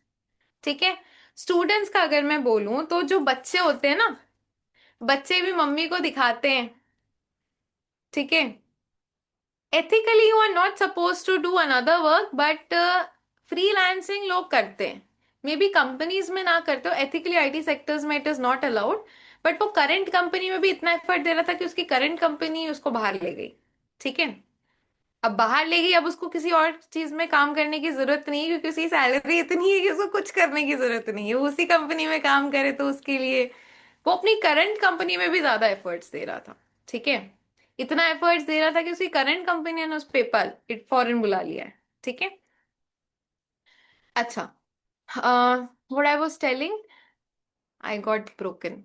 ठीक है। स्टूडेंट्स का अगर मैं बोलूं तो जो बच्चे होते हैं ना, बच्चे भी मम्मी को दिखाते हैं। ठीक है। Ethically you are not suppose to do another work, but freelancing लोग करते हैं। मे बी कंपनीज में ना करते हो, एथिकली आईटी सेक्टर्स में it is not allowed. But वो करंट कंपनी में भी इतना एफर्ट दे रहा था कि उसकी करंट कंपनी उसको बाहर ले गई। ठीक है। अब बाहर ले गई, अब उसको किसी और चीज में काम करने की जरूरत नहीं है, क्योंकि उसकी सैलरी इतनी है कि उसको कुछ करने की जरूरत नहीं है, वो उसी कंपनी में काम करे तो उसके लिए वो अपनी करंट कंपनी में भी ज्यादा एफर्ट्स दे रहा था। ठीक है। इतना एफर्ट्स दे रहा था कि उसकी करंट कंपनी ने उस पेपल इट फॉरेन बुला लिया है। ठीक है। अच्छा, what I was telling, I got broken.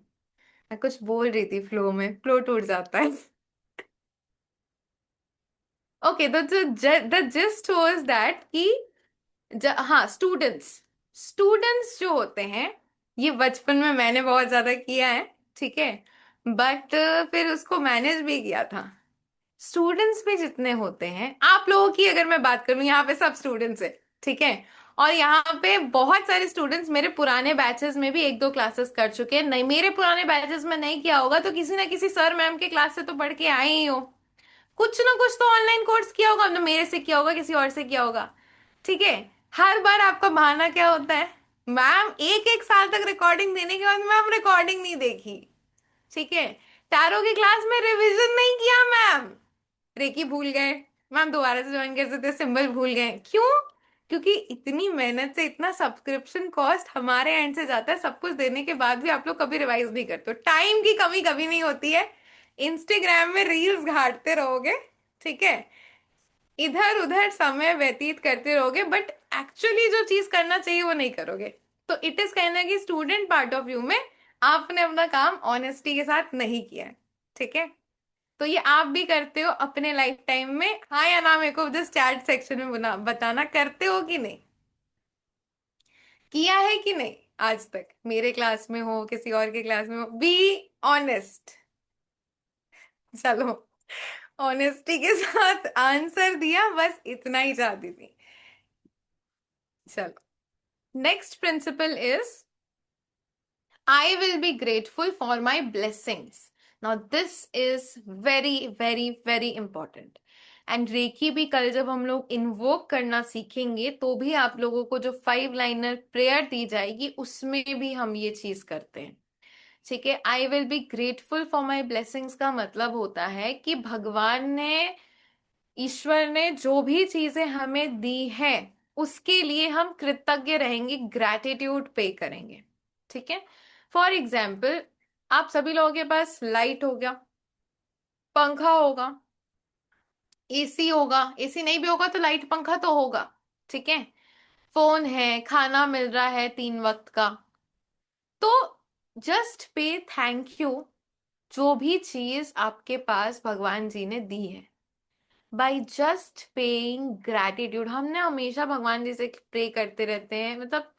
मैं कुछ बोल रही थी, फ्लो में फ्लो टूट जाता है। ओके, तो द जिस्ट वाज दैट कि हाँ, स्टूडेंट्स, स्टूडेंट्स जो होते हैं, ये बचपन में मैंने बहुत ज्यादा किया है। ठीक है। बट फिर उसको मैनेज भी किया था। स्टूडेंट्स भी जितने होते हैं, आप लोगों की अगर मैं बात करूं, यहाँ पे सब स्टूडेंट्स है। ठीक है। और यहाँ पे बहुत सारे स्टूडेंट्स मेरे पुराने बैचेस में भी एक दो क्लासेस कर चुके हैं। नहीं, मेरे पुराने बैचेस में नहीं किया होगा तो किसी ना किसी सर मैम के क्लास से तो पढ़ के आए ही हो, कुछ ना कुछ तो ऑनलाइन कोर्स किया होगा, ना मेरे से किया होगा, किसी और से किया होगा। ठीक है। हर बार आपका बहाना क्या होता है, मैम एक एक साल तक रिकॉर्डिंग देने के बाद मैम रिकॉर्डिंग नहीं देखी। ठीक है। टैरो की क्लास में रिवीजन नहीं किया मैम, रेकी भूल गए मैम, दोबारा से ज्वाइन कर सकते हैं, सिंबल भूल गए, क्यों? क्योंकि इतनी मेहनत से इतना सब्सक्रिप्शन कॉस्ट हमारे एंड से जाता है, सब कुछ देने के बाद भी आप लोग कभी रिवाइज नहीं करते हो। टाइम की कमी कभी नहीं होती है, इंस्टाग्राम में रील्स घाटते रहोगे। ठीक है। इधर उधर समय व्यतीत करते रहोगे, बट एक्चुअली जो चीज करना चाहिए वो नहीं करोगे। तो इट इज कहना कि स्टूडेंट पार्ट ऑफ व्यू में आपने अपना काम ऑनेस्टी के साथ नहीं किया है। ठीक है। तो ये आप भी करते हो अपने लाइफ टाइम में, हाँ या ना? मेरे को जस्ट चैट सेक्शन में बताना, करते हो कि नहीं, किया है कि नहीं? आज तक, मेरे क्लास में हो किसी और के क्लास में हो, बी ऑनेस्ट। चलो, ऑनेस्टी के साथ आंसर दिया, बस इतना ही चाहती थी। चलो, next principle is I will be grateful for my blessings. Now, this is very, very, very important. And reiki भी कल जब हम लोग इन्वोक करना सीखेंगे तो भी आप लोगों को जो 5 लाइनर प्रेयर दी जाएगी उसमें भी हम ये चीज करते हैं। ठीक है, आई will be grateful for my blessings का मतलब होता है कि भगवान ने, ईश्वर ने जो भी चीजें हमें दी है उसके लिए हम कृतज्ञ रहेंगे, ग्रैटिट्यूड पे करेंगे। ठीक है, फॉर एग्जाम्पल, आप सभी लोगों के पास लाइट हो गया, पंखा होगा, एसी होगा, एसी नहीं भी होगा तो लाइट पंखा तो होगा। ठीक है, फोन है, खाना मिल रहा है 3 वक्त का। तो जस्ट पे थैंक यू, जो भी चीज आपके पास भगवान जी ने दी है, बाई जस्ट पेइंग ग्रैटिट्यूड। हमने हमेशा भगवान जी से प्रे करते रहते हैं, मतलब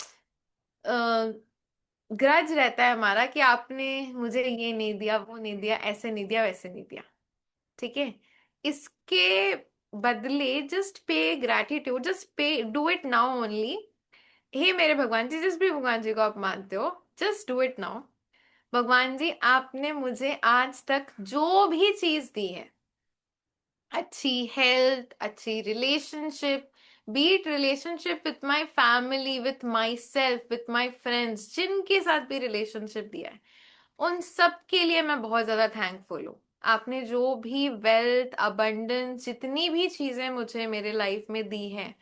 ग्रज रहता है हमारा कि आपने मुझे ये नहीं दिया, वो नहीं दिया, ऐसे नहीं दिया, वैसे नहीं दिया। ठीक है, इसके बदले just pay gratitude, just pay, do it now only. हे मेरे भगवान जी, जिस भी भगवान जी को आप मानते हो, जस्ट डू इट नाउ। भगवान जी, आपने मुझे आज तक जो भी चीज दी है, अच्छी हेल्थ, अच्छी relationship, be it relationship with my family, with myself, with my friends, जिनके साथ भी रिलेशनशिप दिया है, उन सब के लिए मैं बहुत ज्यादा थैंकफुल हूँ। आपने जो भी वेल्थ, अबंडेंस, जितनी भी चीजें मुझे मेरे लाइफ में दी हैं,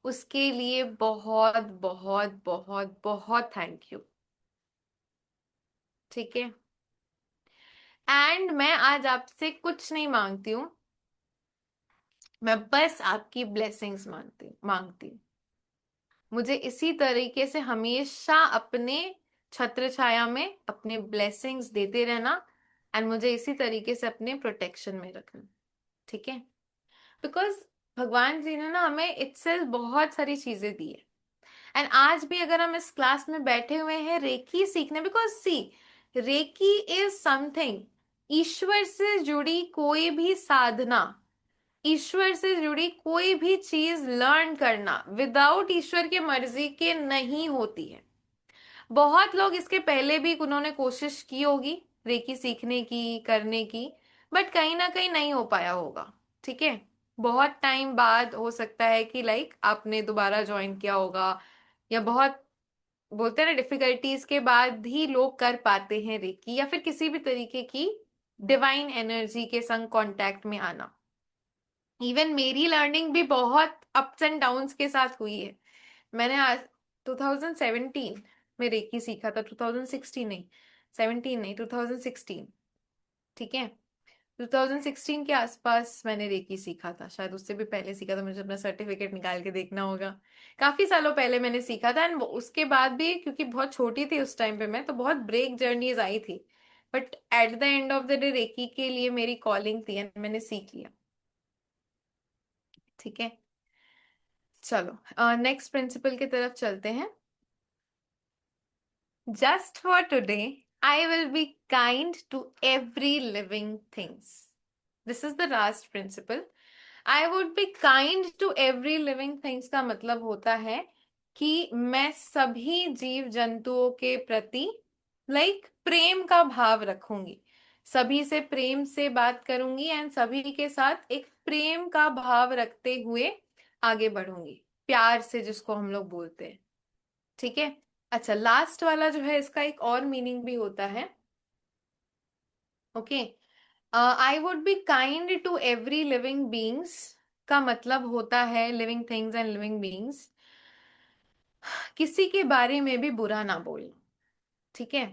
उसके लिए बहुत बहुत बहुत बहुत थैंक यू। ठीक है, एंड मैं आज आपसे कुछ नहीं मांगती हूँ, मैं बस आपकी ब्लेसिंग्स मांगती हूँ। मुझे इसी तरीके से हमेशा अपने छत्र छाया में अपने ब्लेसिंग्स देते रहना, एंड मुझे इसी तरीके से अपने प्रोटेक्शन में रखना। ठीक है, बिकॉज भगवान जी ने ना हमें itself बहुत सारी चीजें दी है। एंड आज भी अगर हम इस क्लास में बैठे हुए हैं रेकी सीखने, because see, reiki is something, ईश्वर से जुड़ी कोई भी साधना, ईश्वर से जुड़ी कोई भी चीज लर्न करना विदाउट ईश्वर की मर्जी के नहीं होती है। बहुत लोग इसके पहले भी उन्होंने कोशिश की होगी रेकी सीखने की, करने की, बट कहीं ना कहीं नहीं हो पाया होगा। ठीक है, बहुत टाइम बाद हो सकता है कि लाइक आपने दोबारा ज्वाइन किया होगा, या बहुत, बोलते हैं ना, डिफिकल्टीज के बाद ही लोग कर पाते हैं रेकी, या फिर किसी भी तरीके की डिवाइन एनर्जी के संग कांटेक्ट में आना। इवन मेरी लर्निंग भी बहुत अप्स एंड डाउन्स के साथ हुई है। मैंने आज 2017 में रेकी सीखा था, 2016 नहीं, 17 नहीं, 2016। ठीक है, 2016 के आसपास मैंने रेकी सीखा था, शायद उससे भी पहले सीखा था, मुझे अपना सर्टिफिकेट निकाल के देखना होगा। काफी सालों पहले मैंने सीखा था, एंड उसके बाद भी, क्योंकि बहुत छोटी थी उस टाइम पे मैं, तो बहुत ब्रेक जर्नीज आई थी, but at the end of the day reiki के लिए मेरी कॉलिंग थी एंड मैंने सीख लिया। ठीक है, चलो नेक्स्ट प्रिंसिपल की तरफ चलते हैं। Just for today I will be kind to every living things. This is the last principle. I would be kind to every living things का मतलब होता है कि मैं सभी जीव जंतुओं के प्रति प्रेम का भाव रखूंगी, सभी से प्रेम से बात करूंगी, एंड सभी के साथ एक प्रेम का भाव रखते हुए आगे बढ़ूंगी, प्यार से, जिसको हम लोग बोलते हैं। ठीक है, अच्छा, लास्ट वाला जो है इसका एक और मीनिंग भी होता है। Okay, I would be kind to every living beings का मतलब होता है, living things and living beings, किसी के बारे में भी बुरा ना बोलना। ठीक है,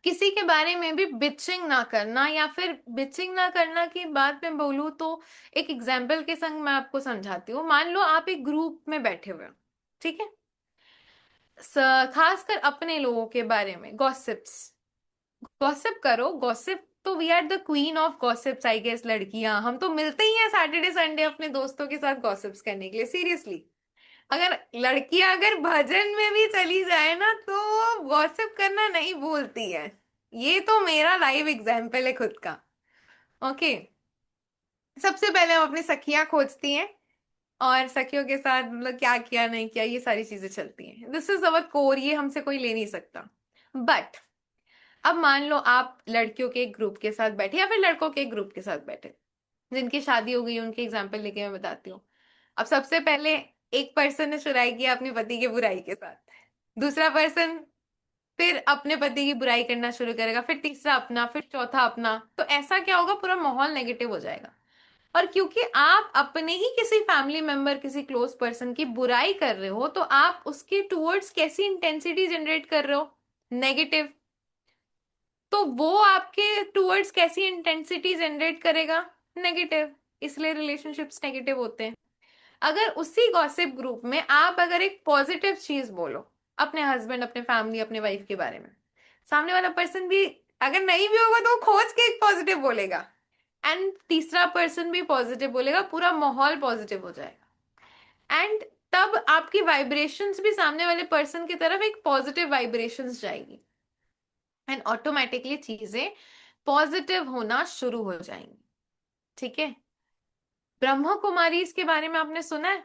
किसी के बारे में भी बिचिंग ना करना, या फिर बिचिंग ना करना की बात मैं बोलूँ तो एक एग्जाम्पल के संग मैं आपको समझाती हूँ। मान लो आप एक ग्रुप में बैठे हुए हो, ठीक है, खासकर अपने लोगों के बारे में गॉसिप्स, गॉसिप करो, गॉसिप तो we are the queen of gossips I guess. लड़कियां हम तो मिलते ही हैं सैटरडे संडे अपने दोस्तों के साथ गॉसिप्स करने के लिए, सीरियसली। अगर लड़कियां अगर भजन में भी चली जाए ना तो गॉसिप करना नहीं भूलती है। ये तो मेरा लाइव एग्जाम्पल है खुद का। ओके। सबसे पहले हम अपनी सखियां खोजती हैं और सखियों के साथ मतलब क्या किया नहीं किया ये सारी चीजें चलती हैं। दिस इज अवर कोर, ये हमसे कोई ले नहीं सकता। बट अब मान लो आप लड़कियों के एक ग्रुप के साथ बैठे या फिर लड़कों के एक ग्रुप के साथ बैठे जिनकी शादी हो गई, उनके एग्जाम्पल लेके मैं बताती हूँ। अब सबसे पहले एक पर्सन ने शुरुआत किया अपने पति की बुराई के साथ, दूसरा पर्सन फिर अपने पति की बुराई करना शुरू करेगा, फिर तीसरा अपना, फिर चौथा अपना। तो ऐसा क्या होगा, पूरा माहौल नेगेटिव हो जाएगा। और क्योंकि आप अपने ही किसी फैमिली मेंबर, किसी क्लोज पर्सन की बुराई कर रहे हो, तो आप उसके टूवर्ड्स कैसी इंटेंसिटी जनरेट कर रहे हो, नेगेटिव। तो वो आपके टूवर्ड्स कैसी इंटेंसिटी जनरेट करेगा, नेगेटिव। इसलिए रिलेशनशिप्स नेगेटिव होते हैं। अगर उसी गॉसिप ग्रुप में आप अगर एक पॉजिटिव चीज बोलो अपने हस्बैंड, अपने फैमिली, अपने वाइफ के बारे में, सामने वाला पर्सन भी अगर नहीं भी होगा तो वो खोज के एक पॉजिटिव बोलेगा, एंड तीसरा पर्सन भी पॉजिटिव बोलेगा, पूरा माहौल पॉजिटिव हो जाएगा। एंड तब आपकी वाइब्रेशंस भी सामने वाले पर्सन की तरफ एक पॉजिटिव वाइब्रेशंस जाएगी, एंड ऑटोमेटिकली चीजें पॉजिटिव होना शुरू हो जाएंगी। ठीक है। ब्रह्मा कुमारी इसके बारे में आपने सुना है?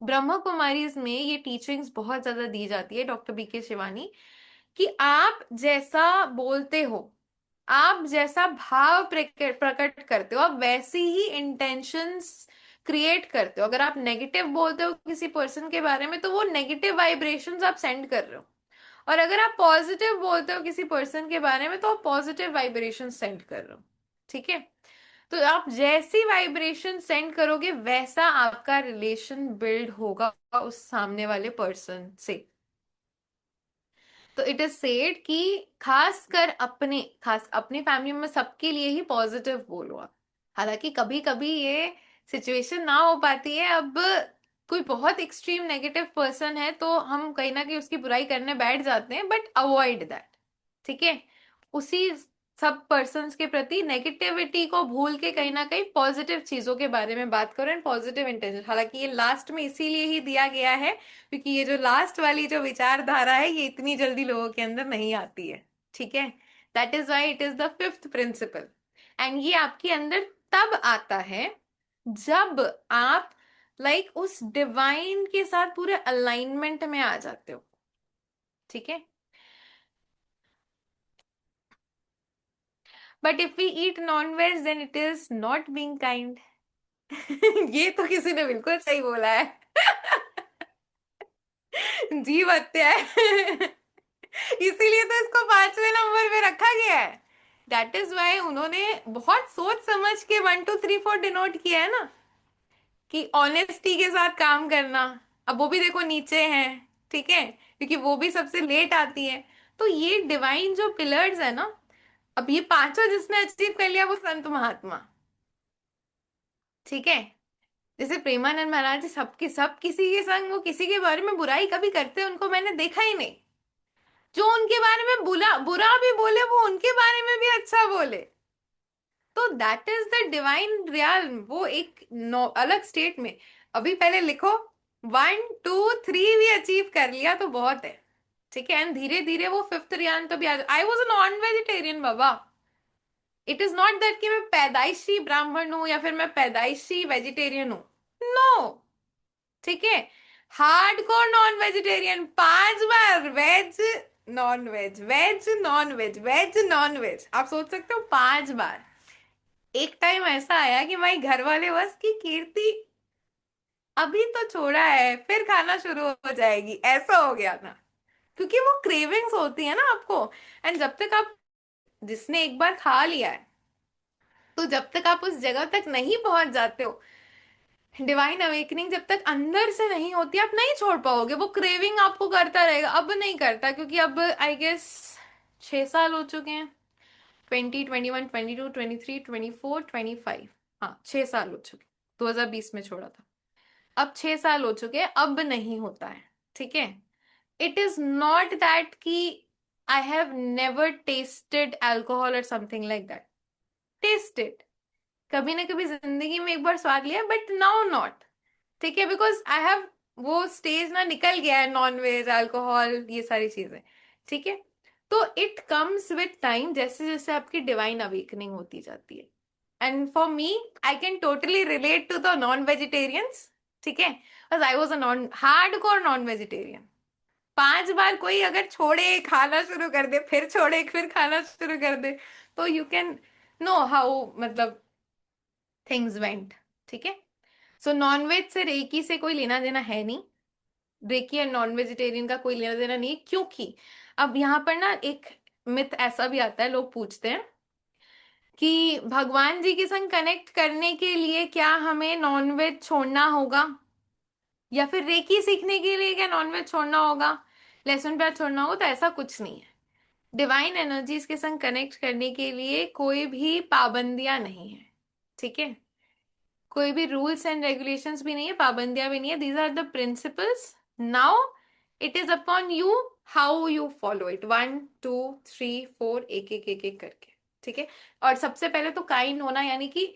ब्रह्मा कुमारीज में ये टीचिंग्स बहुत ज्यादा दी जाती है, डॉक्टर बीके शिवानी, कि आप जैसा बोलते हो, आप जैसा भाव प्रकट करते हो, आप वैसी ही इंटेंशंस क्रिएट करते हो। अगर आप नेगेटिव बोलते हो किसी पर्सन के बारे में तो वो नेगेटिव वाइब्रेशंस आप सेंड कर रहे हो, और अगर आप पॉजिटिव बोलते हो किसी पर्सन के बारे में तो आप पॉजिटिव वाइब्रेशन सेंड कर रहे हो। ठीक है। तो आप जैसी वाइब्रेशन सेंड करोगे वैसा आपका रिलेशन बिल्ड होगा उस सामने वाले पर्सन से। तो इट इज सेड कि खास अपनी फैमिली में सबके लिए ही पॉजिटिव बोलो आप। हालांकि कभी कभी ये सिचुएशन ना हो पाती है। अब कोई बहुत एक्सट्रीम नेगेटिव पर्सन है तो हम कहीं ना कहीं उसकी बुराई करने बैठ जाते हैं, बट अवॉइड दैट। ठीक है। उसी सब पर्सन्स के प्रति नेगेटिविटी को भूल के कहीं ना कहीं पॉजिटिव चीजों के बारे में बात करो, एंड पॉजिटिव इंटेंशन। हालांकि ये लास्ट में इसीलिए ही दिया गया है क्योंकि ये जो लास्ट वाली जो विचारधारा है ये इतनी जल्दी लोगों के अंदर नहीं आती है। ठीक है। That is why it is the fifth principle. And ये आपके अंदर तब आता है जब आप उस डिवाइन के साथ पूरे अलाइनमेंट में आ जाते हो। ठीक है। But if we eat non veg then it is not being kind. ये तो किसी ने बिल्कुल सही बोला है। जीव हत्या है। इसीलिए तो इसको 5वें नंबर पे रखा गया है। दैट इज वाई उन्होंने बहुत सोच समझ के 1 2 3 4 डिनोट किया है ना, कि ऑनेस्टी के साथ काम करना। अब वो भी देखो नीचे हैं। ठीक है। क्योंकि वो भी सबसे लेट आती है। तो ये डिवाइन जो पिलर्स है ना, अब ये पांचों जिसने अचीव कर लिया वो संत महात्मा। ठीक है। जैसे प्रेमानंद महाराज जी, सबके सब किसी के संग वो किसी के बारे में बुराई कभी करते उनको मैंने देखा ही नहीं। जो उनके बारे में बुरा बुरा भी बोले वो उनके बारे में भी अच्छा बोले। तो that is the divine real, वो एक अलग स्टेट में। अभी पहले लिखो, 1 2 3 भी अचीव कर लिया तो बहुत है। ठीक है। एंड धीरे धीरे वो फिफ्थ रियान तो भी आ। I was a non vegetarian बाबा। इट इज नॉट दैट कि मैं पैदाइशी ब्राह्मण हूं या फिर मैं पैदाइशी वेजिटेरियन हूं। नो। ठीक है। हार्डकोर नॉन वेजिटेरियन, 5 बार veg non veg, veg non veg, veg non veg. आप सोच सकते हो 5 बार। एक टाइम ऐसा आया कि भाई घर वाले बस की कीर्ति अभी तो छोड़ा है फिर खाना शुरू हो जाएगी, ऐसा हो गया था। क्योंकि वो क्रेविंग्स होती है ना आपको। एंड जब तक आप, जिसने एक बार खा लिया है, तो जब तक आप उस जगह तक नहीं पहुंच जाते हो, डिवाइन अवेकनिंग जब तक अंदर से नहीं होती आप नहीं छोड़ पाओगे। वो क्रेविंग आपको करता रहेगा। अब नहीं करता क्योंकि अब आई गेस 6 साल हो चुके हैं। 20 21 22 23 24 हाँ 6 साल हो चुके। 2020 में छोड़ा था। अब 6 साल हो चुके हैं, अब नहीं होता है। ठीक है। इट इज नॉट दैट कि I have never tested alcohol और समथिंग लाइक दैट। टेस्टेड, कभी ना कभी जिंदगी में एक बार स्वाद लिया, बट नाउ नॉट। ठीक है। बिकॉज आई हैव वो स्टेज ना निकल गया है, नॉन वेज, अल्कोहल, ये सारी चीजें। ठीक है। तो इट कम्स विथ टाइम, जैसे जैसे आपकी डिवाइन अवेकनिंग होती जाती है। And for me, I can totally relate to the non vegetarians. ठीक है, बस I was a non hard core non vegetarian. 5 बार कोई अगर छोड़े, खाना शुरू कर दे, फिर छोड़े, फिर खाना शुरू कर दे, तो यू कैन नो हाउ, मतलब थिंग्स वेंट। ठीक है। सो नॉनवेज से रेकी से कोई लेना देना है नहीं। रेकी और नॉन वेजिटेरियन का कोई लेना देना नहीं है, क्योंकि अब यहाँ पर ना एक मिथ ऐसा भी आता है, लोग पूछते हैं कि भगवान जी के संग कनेक्ट करने के लिए क्या हमें नॉनवेज छोड़ना होगा, या फिर रेकी सीखने के लिए क्या नॉनवेज छोड़ना होगा, लहसुन प्याज छोड़ना होगा। तो ऐसा कुछ नहीं है। डिवाइन एनर्जीज के संग कनेक्ट करने के लिए कोई भी पाबंदियां नहीं है। ठीक है। कोई भी रूल्स एंड रेगुलेशंस भी नहीं है, पाबंदियां भी नहीं है। These are the principles. Now it is upon you how you follow it, 1 2 3 4, एक एक एक एक करके। ठीक है। और सबसे पहले तो काइंड होना, यानी कि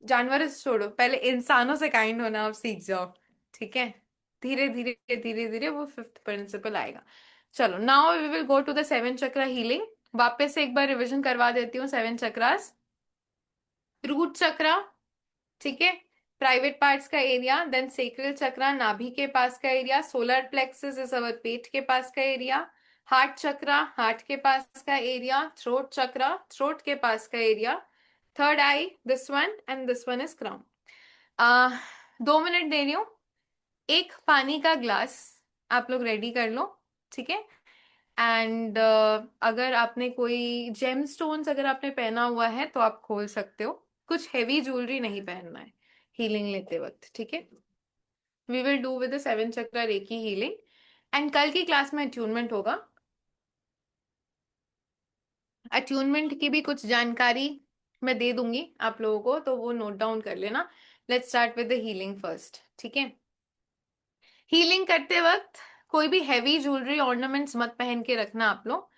जानवर से छोड़ो, पहले इंसानों से काइंड होना आप सीख जाओ। ठीक है। धीरे धीरे धीरे धीरे वो फिफ्थ प्रिंसिपल आएगा। चलो, now we will go to the 7 chakra healing. वापस से एक बार रिवीजन करवा देती हूँ। 7 चक्रास: रूट चक्रा, ठीक है, प्राइवेट पार्ट्स का एरिया, देन सेक्रल चक्रा, नाभि के पास का area, solar plexus is our पेट के पास का एरिया, हार्ट चक्रा, हार्ट के पास का एरिया, थ्रोट चक्रा, थ्रोट के पास का area, third eye this one, and this one is crown. आ 2 मिनट दे रही हूँ। एक पानी का ग्लास आप लोग रेडी कर लो। ठीक है। एंड अगर आपने कोई जेम स्टोन्स अगर आपने पहना हुआ है तो आप खोल सकते हो। कुछ हेवी ज्वेलरी नहीं पहनना है हीलिंग लेते वक्त। ठीक है। We will do with the 7 chakra recce healing. And कल की क्लास में अट्यूनमेंट होगा। अट्यूनमेंट की भी कुछ जानकारी मैं दे दूंगी आप लोगों को, तो वो नोट डाउन कर लेना। Let's start with the healing first. ठीक है। हीलिंग करते वक्त कोई भी हैवी ज्वेलरी ऑर्नामेंट्स मत पहन के रखना आप लोग,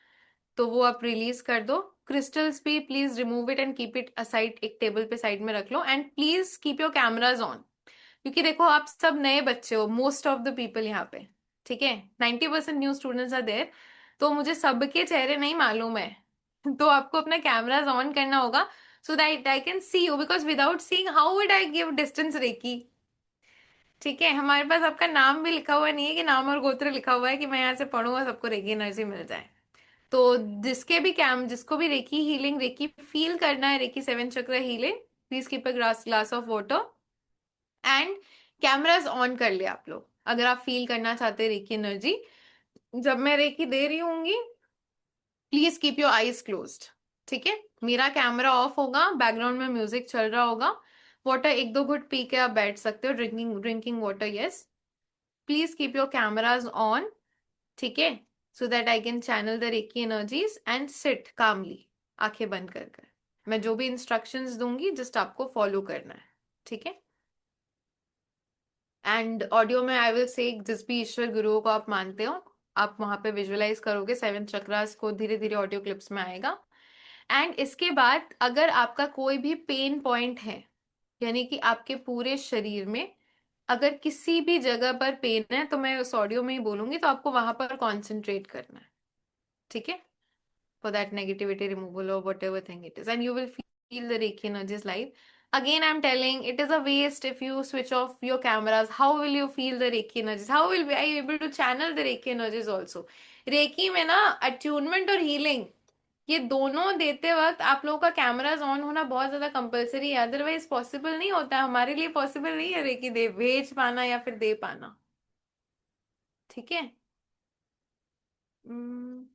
तो वो आप रिलीज कर दो। क्रिस्टल्स भी please remove it and keep it aside, एक टेबल पे साइड में रख लो। And please keep your cameras on, क्योंकि देखो आप सब नए बच्चे हो, मोस्ट ऑफ द पीपल यहाँ पे। ठीक है। 90% न्यू स्टूडेंट्स आर देयर, तो मुझे सबके चेहरे नहीं मालूम है। तो आपको अपना कैमराज ऑन करना होगा, so that I can see you, because without seeing how would I give distance reiki. ठीक है। हमारे पास आपका नाम भी लिखा हुआ नहीं है, कि नाम और गोत्र लिखा हुआ है कि मैं यहाँ से पढ़ूंगा सबको रेकी एनर्जी मिल जाए। तो जिसको भी रेकी हीलिंग, रेकी फील करना है, recce 7 chakra healing, please keep a glass of water and cameras on कर ले आप लोग, अगर आप फील करना चाहते हैं रेकी एनर्जी। जब मैं रेकी दे रही होंगी, please keep your eyes closed. ठीक है। मेरा कैमरा ऑफ होगा, बैकग्राउंड में म्यूजिक चल रहा होगा। वाटर एक दो घुट पी के आप बैठ सकते हो, drinking drinking water, yes. Please keep your cameras on. ठीक है। So that I can channel the reiki energies and sit calmly, आंखें बंद कर कर। मैं जो भी इंस्ट्रक्शंस दूंगी जस्ट आपको फॉलो करना है। ठीक है। एंड ऑडियो में आई विल से, जिस भी ईश्वर गुरुओं को आप मानते हो, आप वहां पे विजुअलाइज करोगे 7 चक्रास को, धीरे धीरे ऑडियो क्लिप्स में आएगा। एंड इसके बाद अगर आपका कोई भी पेन पॉइंट है, यानी कि आपके पूरे शरीर में अगर किसी भी जगह पर पेन है, तो मैं उस ऑडियो में ही बोलूंगी, तो आपको वहां पर कॉन्सेंट्रेट करना है। ठीक है। For that negativity removal or whatever thing it is, and you will feel the Reiki energies live. Again, I'm telling, it is a waste if you switch off your cameras. How will you feel the Reiki energies? How will be I able to channel the Reiki energies also? Reiki में ना attunement और healing, ये दोनों देते वक्त आप लोगों का कैमराज ऑन होना बहुत ज्यादा कंपलसरी है, अदरवाइज पॉसिबल नहीं होता है, हमारे लिए पॉसिबल नहीं है रेकी दे भेज पाना या फिर दे पाना। ठीक है। हम्म,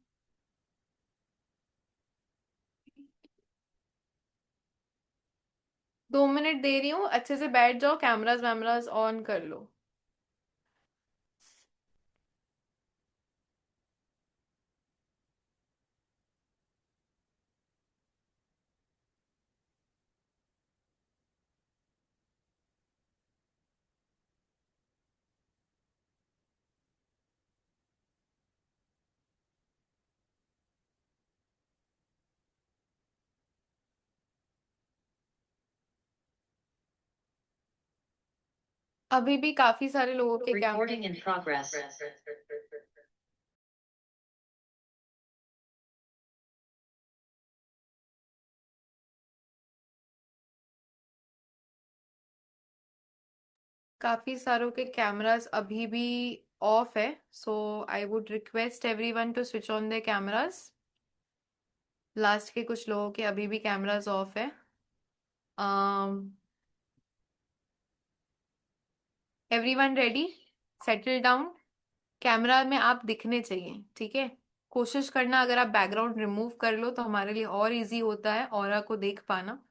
2 मिनट दे रही हूँ, अच्छे से बैठ जाओ, कैमराज वैमराज ऑन कर लो। अभी भी काफी सारे लोगों के Recording in progress. काफी सारों के कैमरास अभी भी ऑफ है, so I would request everyone to switch on their cameras. Last के कुछ लोगों के अभी भी कैमरास ऑफ है। Everyone ready? Settle down. Camera में आप दिखने चाहिए, ठीक है? कोशिश करना अगर आप बैकग्राउंड रिमूव कर लो तो हमारे लिए और इजी होता है ऑरा को देख पाना।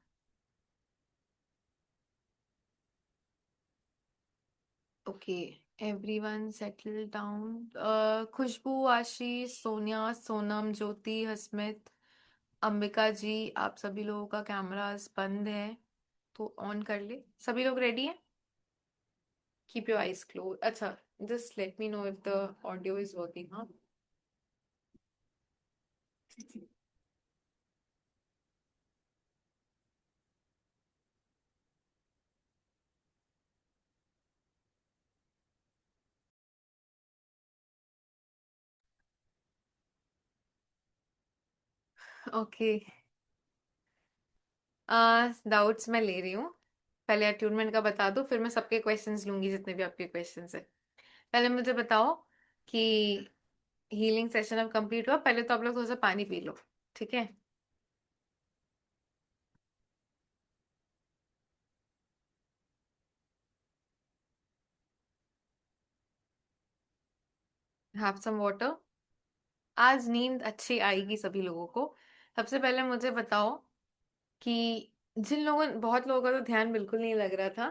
Okay, everyone settle down. Khushboo, Ashish, Sonia, Sonam, Jyoti, Hasmit, Ambika ji, आप सभी लोगों का कैमरास बंद है तो ऑन कर ले। सभी लोग रेडी हैं? Keep your eyes close. अच्छा, just let me know if the audio is working. हाँ, ओके। डाउट्स मैं ले रही हूँ। पहले अट्यूनमेंट का बता दो, फिर मैं सबके क्वेश्चंस लूंगी जितने भी आपके क्वेश्चंस है। पहले मुझे बताओ कि हीलिंग सेशन अब कंप्लीट हुआ। पहले तो आप लोग थोड़ा सा पानी पी लो, ठीक है? Have some water. आज नींद अच्छी आएगी सभी लोगों को। सबसे पहले मुझे बताओ कि जिन लोगों, बहुत लोगों का तो ध्यान बिल्कुल नहीं लग रहा था,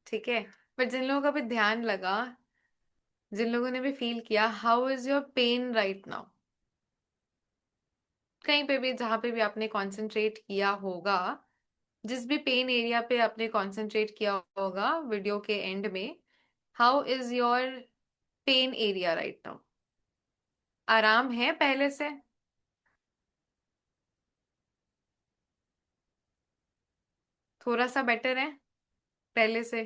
ठीक है, बट जिन लोगों का भी ध्यान लगा, जिन लोगों ने भी फील किया, how is your pain right now? कहीं पे भी जहां पे भी आपने कंसंट्रेट किया होगा, जिस भी पेन एरिया पे आपने कंसंट्रेट किया होगा वीडियो के एंड में, how is your pain area right now? आराम है पहले से? थोड़ा सा बेटर है पहले से?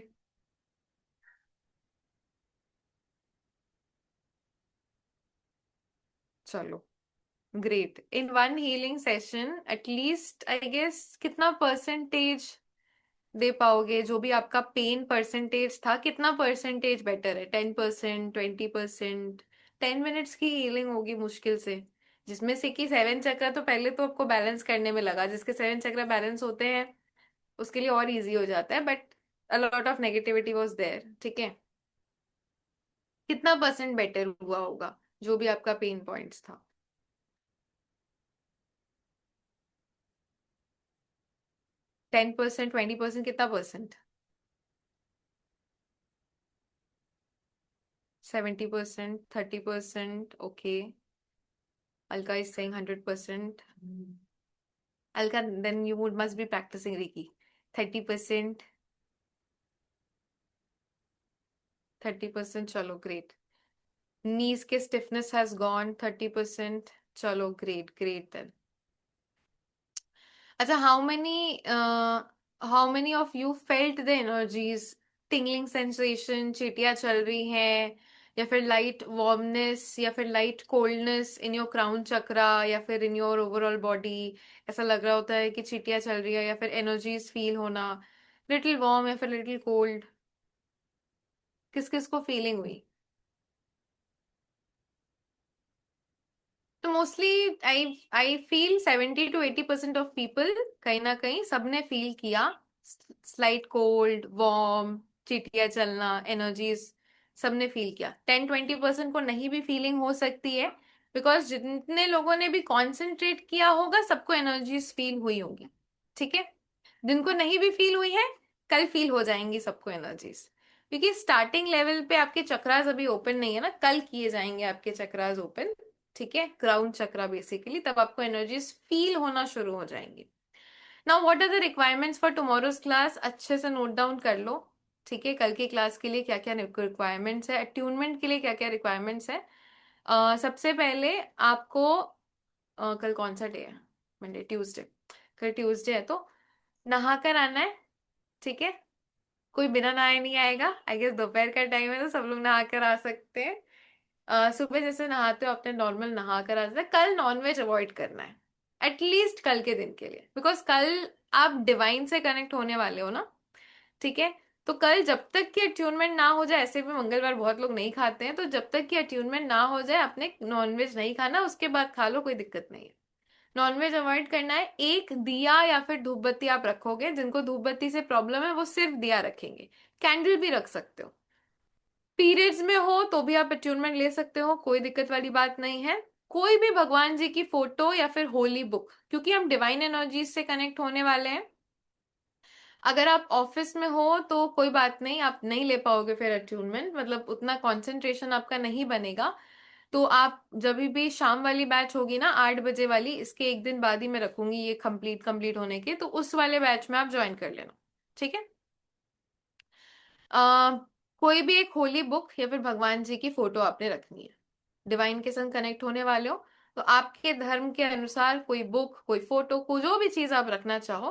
चलो, great. In one healing session at least I guess कितना परसेंटेज दे पाओगे? जो भी आपका पेन परसेंटेज था, कितना परसेंटेज बेटर है? 10%, 20%? 10 मिनट्स की हीलिंग होगी मुश्किल से, जिसमें से कि 7 चक्र तो पहले तो आपको बैलेंस करने में लगा। जिसके 7 चक्र बैलेंस होते हैं उसके लिए और इजी हो जाता है, but a lot of negativity was there, ठीक है? कितना परसेंट बेटर हुआ होगा जो भी आपका पेन पॉइंट्स था? 10%, 20%, कितना percent? 70%, 30%? Okay. Alka is saying 100%। Alka, then you would must be practicing reiki. 30%? 30%, चलो ग्रेट। नीज के स्टिफनेस हैज गॉन 30%। चलो ग्रेट, ग्रेट देन। अच्छा, how many of you felt the energies? Tingling sensation, चींटियां चल रही हैं, या फिर लाइट वार्मनेस, या फिर light coldness in your crown chakra, या फिर इन योर ओवरऑल बॉडी? ऐसा लग रहा होता है कि चींटियां चल रही है, या फिर एनर्जीज फील होना, लिटिल वार्म या फिर लिटिल कोल्ड? किस किस को फीलिंग हुई? तो mostly I I feel 70 to 80% of people, कहीं ना कहीं सबने फील किया। स्लाइट कोल्ड, वार्म, चिटिया चलना, एनर्जीज, सबने फील किया। 10-20% को नहीं भी फीलिंग हो सकती है, बिकॉज जितने लोगों ने भी कॉन्सेंट्रेट किया होगा सबको एनर्जीज फील हुई होगी, ठीक है? जिनको नहीं भी फील हुई है, कल फील हो जाएंगी सबको एनर्जीज, क्योंकि स्टार्टिंग लेवल पे आपके चक्रास अभी ओपन नहीं है ना, कल किए जाएंगे आपके चक्रास ओपन, ठीक है? क्राउन चक्रा बेसिकली, तब आपको एनर्जीज फील होना शुरू हो जाएंगी। Now what are the requirements for tomorrow's class? अच्छे से नोट डाउन कर लो, ठीक है? कल की क्लास के लिए क्या क्या रिक्वायरमेंट्स है, अट्यूनमेंट के लिए क्या क्या रिक्वायरमेंट्स है। सबसे पहले आपको कल कौन सा डे है? Monday, Tuesday. कल ट्यूसडे है तो नहा कर आना है, ठीक है? कोई बिना नहाए नहीं आएगा। आई गेस दोपहर का टाइम है तो सब लोग नहा कर आ सकते हैं। सुबह जैसे नहाते हो अपने नॉर्मल नहा कर आ सकते हैं। कल नॉनवेज अवॉइड करना है, एटलीस्ट कल के दिन के लिए, बिकॉज कल आप डिवाइन से कनेक्ट होने वाले हो ना। ठीक है। तो कल जब तक कि अट्यूनमेंट ना हो जाए, ऐसे भी मंगलवार बहुत लोग नहीं खाते हैं, तो जब तक कि अट्यूनमेंट ना हो जाए आपने नॉनवेज नहीं खाना, उसके बाद खा लो, कोई दिक्कत नहीं है। नॉनवेज अवॉइड करना है। एक दिया या फिर धूप बत्ती आप रखोगे, जिनको धूप बत्ती से प्रॉब्लम है वो सिर्फ दिया रखेंगे। कैंडल भी रख सकते हो। पीरियड्स में हो तो भी आप अट्यूनमेंट ले सकते हो, कोई दिक्कत वाली बात नहीं है। कोई भी भगवान जी की फोटो या फिर होली बुक, क्योंकि हम डिवाइन एनर्जीज से कनेक्ट होने वाले हैं। अगर आप ऑफिस में हो तो कोई बात नहीं, आप नहीं ले पाओगे फिर अट्यूनमेंट, मतलब उतना कंसंट्रेशन आपका नहीं बनेगा। तो आप जब भी शाम वाली बैच होगी ना 8 बजे वाली, इसके एक दिन बाद ही मैं रखूंगी ये कंप्लीट कंप्लीट होने के, तो उस वाले बैच में आप ज्वाइन कर लेना। ठीक है। आ, कोई भी एक होली बुक या फिर भगवान जी की फोटो आपने रखनी है। डिवाइन के संग कनेक्ट होने वाले हो तो आपके धर्म के अनुसार कोई बुक, कोई फोटो, को जो भी चीज आप रखना चाहो,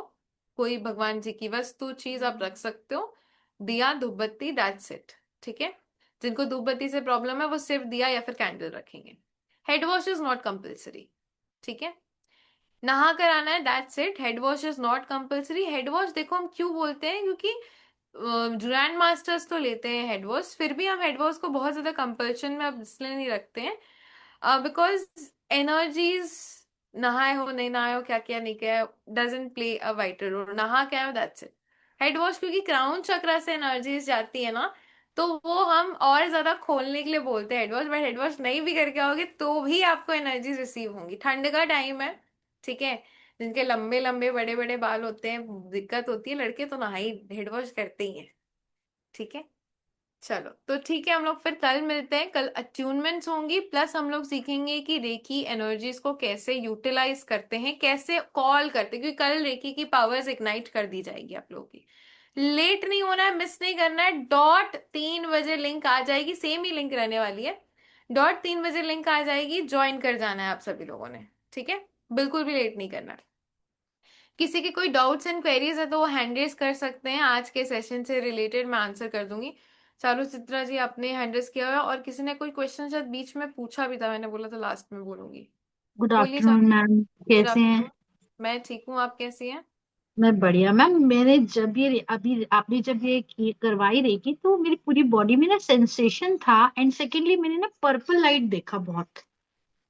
कोई भगवान जी की वस्तु चीज आप रख सकते हो। दिया धूप बत्ती, दैट्स इट। ठीक है। जिनको धूप बत्ती से प्रॉब्लम है वो सिर्फ दिया या फिर कैंडल रखेंगे। Head wash is not compulsory. ठीक है। नहा कर आना है, that's it. Head wash is not compulsory. Head wash देखो हम क्यों बोलते हैं, क्योंकि ग्रैंड मास्टर्स तो लेते हैं हेड वॉश, फिर भी हम हेड वॉश को बहुत ज्यादा कंपल्शन में अब इसलिए नहीं रखते हैं, बिकॉज एनर्जीज, नहाए हो नहीं नहाए हो, क्या किया नहीं किया, डजेंट प्ले अ वाइटर रोल। नहा क्या हो, दैट्स इट। हेड वॉश क्योंकि क्राउन चक्रा से एनर्जीज जाती है ना, तो वो हम और ज्यादा खोलने के लिए बोलते हैं head wash. But head wash नहीं भी करके आओगे तो भी आपको एनर्जी रिसीव होंगी। ठंड का टाइम है। ठीक है। जिनके लंबे लंबे बड़े बड़े बाल होते हैं, दिक्कत होती है, लड़के तो नहा ही हेड वॉश करते ही हैं। ठीक है। चलो तो ठीक है, हम लोग फिर कल मिलते हैं। कल अट्यूनमेंट्स होंगी, प्लस हम लोग सीखेंगे कि रेकी एनर्जीज को कैसे यूटिलाइज करते हैं, कैसे कॉल करते हैं, क्योंकि कल रेकी की पावर्स इग्नाइट कर दी जाएगी आप लोगों की। लेट नहीं होना है, मिस नहीं करना है। डॉट 3 बजे लिंक आ जाएगी, सेम ही लिंक रहने वाली है। डॉट 3 बजे लिंक आ जाएगी, ज्वाइन कर जाना है आप सभी लोगों ने। ठीक है। बिल्कुल भी लेट नहीं करना है। किसी की कोई डाउट्स एंड क्वेरीज है तो वो हैंड रेज कर सकते हैं, आज के सेशन से रिलेटेड मैं आंसर कर दूंगी। चारू चित्रा जी आपने हैंड रेज किया हुआ है, और किसी ने कोई क्वेश्चन शायद बीच में पूछा भी था, मैंने बोला था लास्ट में बोलूंगी। गुड बोलिए चारू। आफ्टरनून मैम, गुड कैसे हैं? आफ्टरनून। मैं ठीक हूँ, आप कैसी हैं? मैं बढ़िया मैम। मैंने जब ये अभी आपने जब ये करवाई रही की तो मेरी पूरी बॉडी में ना सेंसेशन था, एंड सेकेंडली मैंने ना पर्पल लाइट देखा बहुत।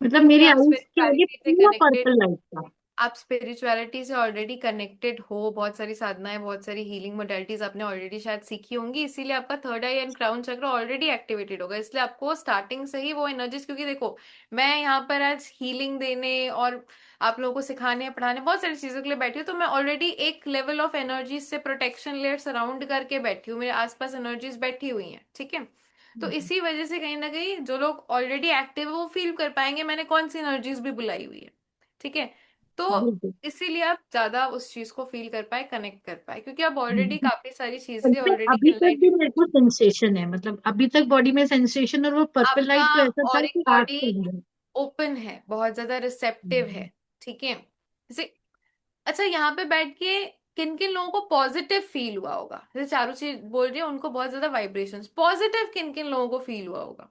मतलब क्योंकि मेरी आप आईज के आगे स्पिरिचुअलिटी से पूरा कनेक्टेड, पर्पल लाइट था। आप स्पिरिचुअलिटी से ऑलरेडी कनेक्टेड हो, बहुत सारी साधनाएं, बहुत सारी हीलिंग मोडेलिटीज आपने ऑलरेडी शायद सीखी होंगी, इसीलिए आपका थर्ड आई एंड क्राउन चक्र ऑलरेडी एक्टिवेटेड होगा, इसलिए आपको स्टार्टिंग से ही वो एनर्जीज, क्योंकि देखो मैं यहाँ पर आज हीलिंग देने और आप लोगों को सिखाने पढ़ाने बहुत सारी चीजों के लिए बैठी हूँ, तो मैं ऑलरेडी एक लेवल ऑफ एनर्जीज से प्रोटेक्शन लेयर सराउंड करके बैठी हूँ, मेरे आसपास एनर्जीज बैठी हुई हैं। ठीक है। तो इसी वजह से कहीं ना कहीं जो लोग ऑलरेडी एक्टिव है वो फील कर पाएंगे मैंने कौन सी एनर्जीज भी बुलाई हुई है। ठीक है। तो बिल्कुल। इसीलिए आप ज्यादा उस चीज को फील कर पाए, कनेक्ट कर पाए, क्योंकि आप ऑलरेडी हम्म। काफी सारी चीजें वैसे ऑलरेडी अभी तक भी एनलाइटेड मेरे कर को चुके सेंसेशन है, मतलब अभी तक बॉडी में सेंसेशन, और वो हैं। पर्पल आपका लाइट तो ऐसा था ऑरिक कि आग बॉडी से अंदर। ओपन है, बहुत ज्यादा रिसेप्टिव है। हम्म। ठीक है। जैसे, अच्छा यहाँ पे बैठ के किन किन लोगों को पॉजिटिव फील हुआ होगा, जैसे चारूची बोल रही है उनको बहुत ज्यादा वाइब्रेशंस पॉजिटिव, किन किन लोगों को फील हुआ होगा?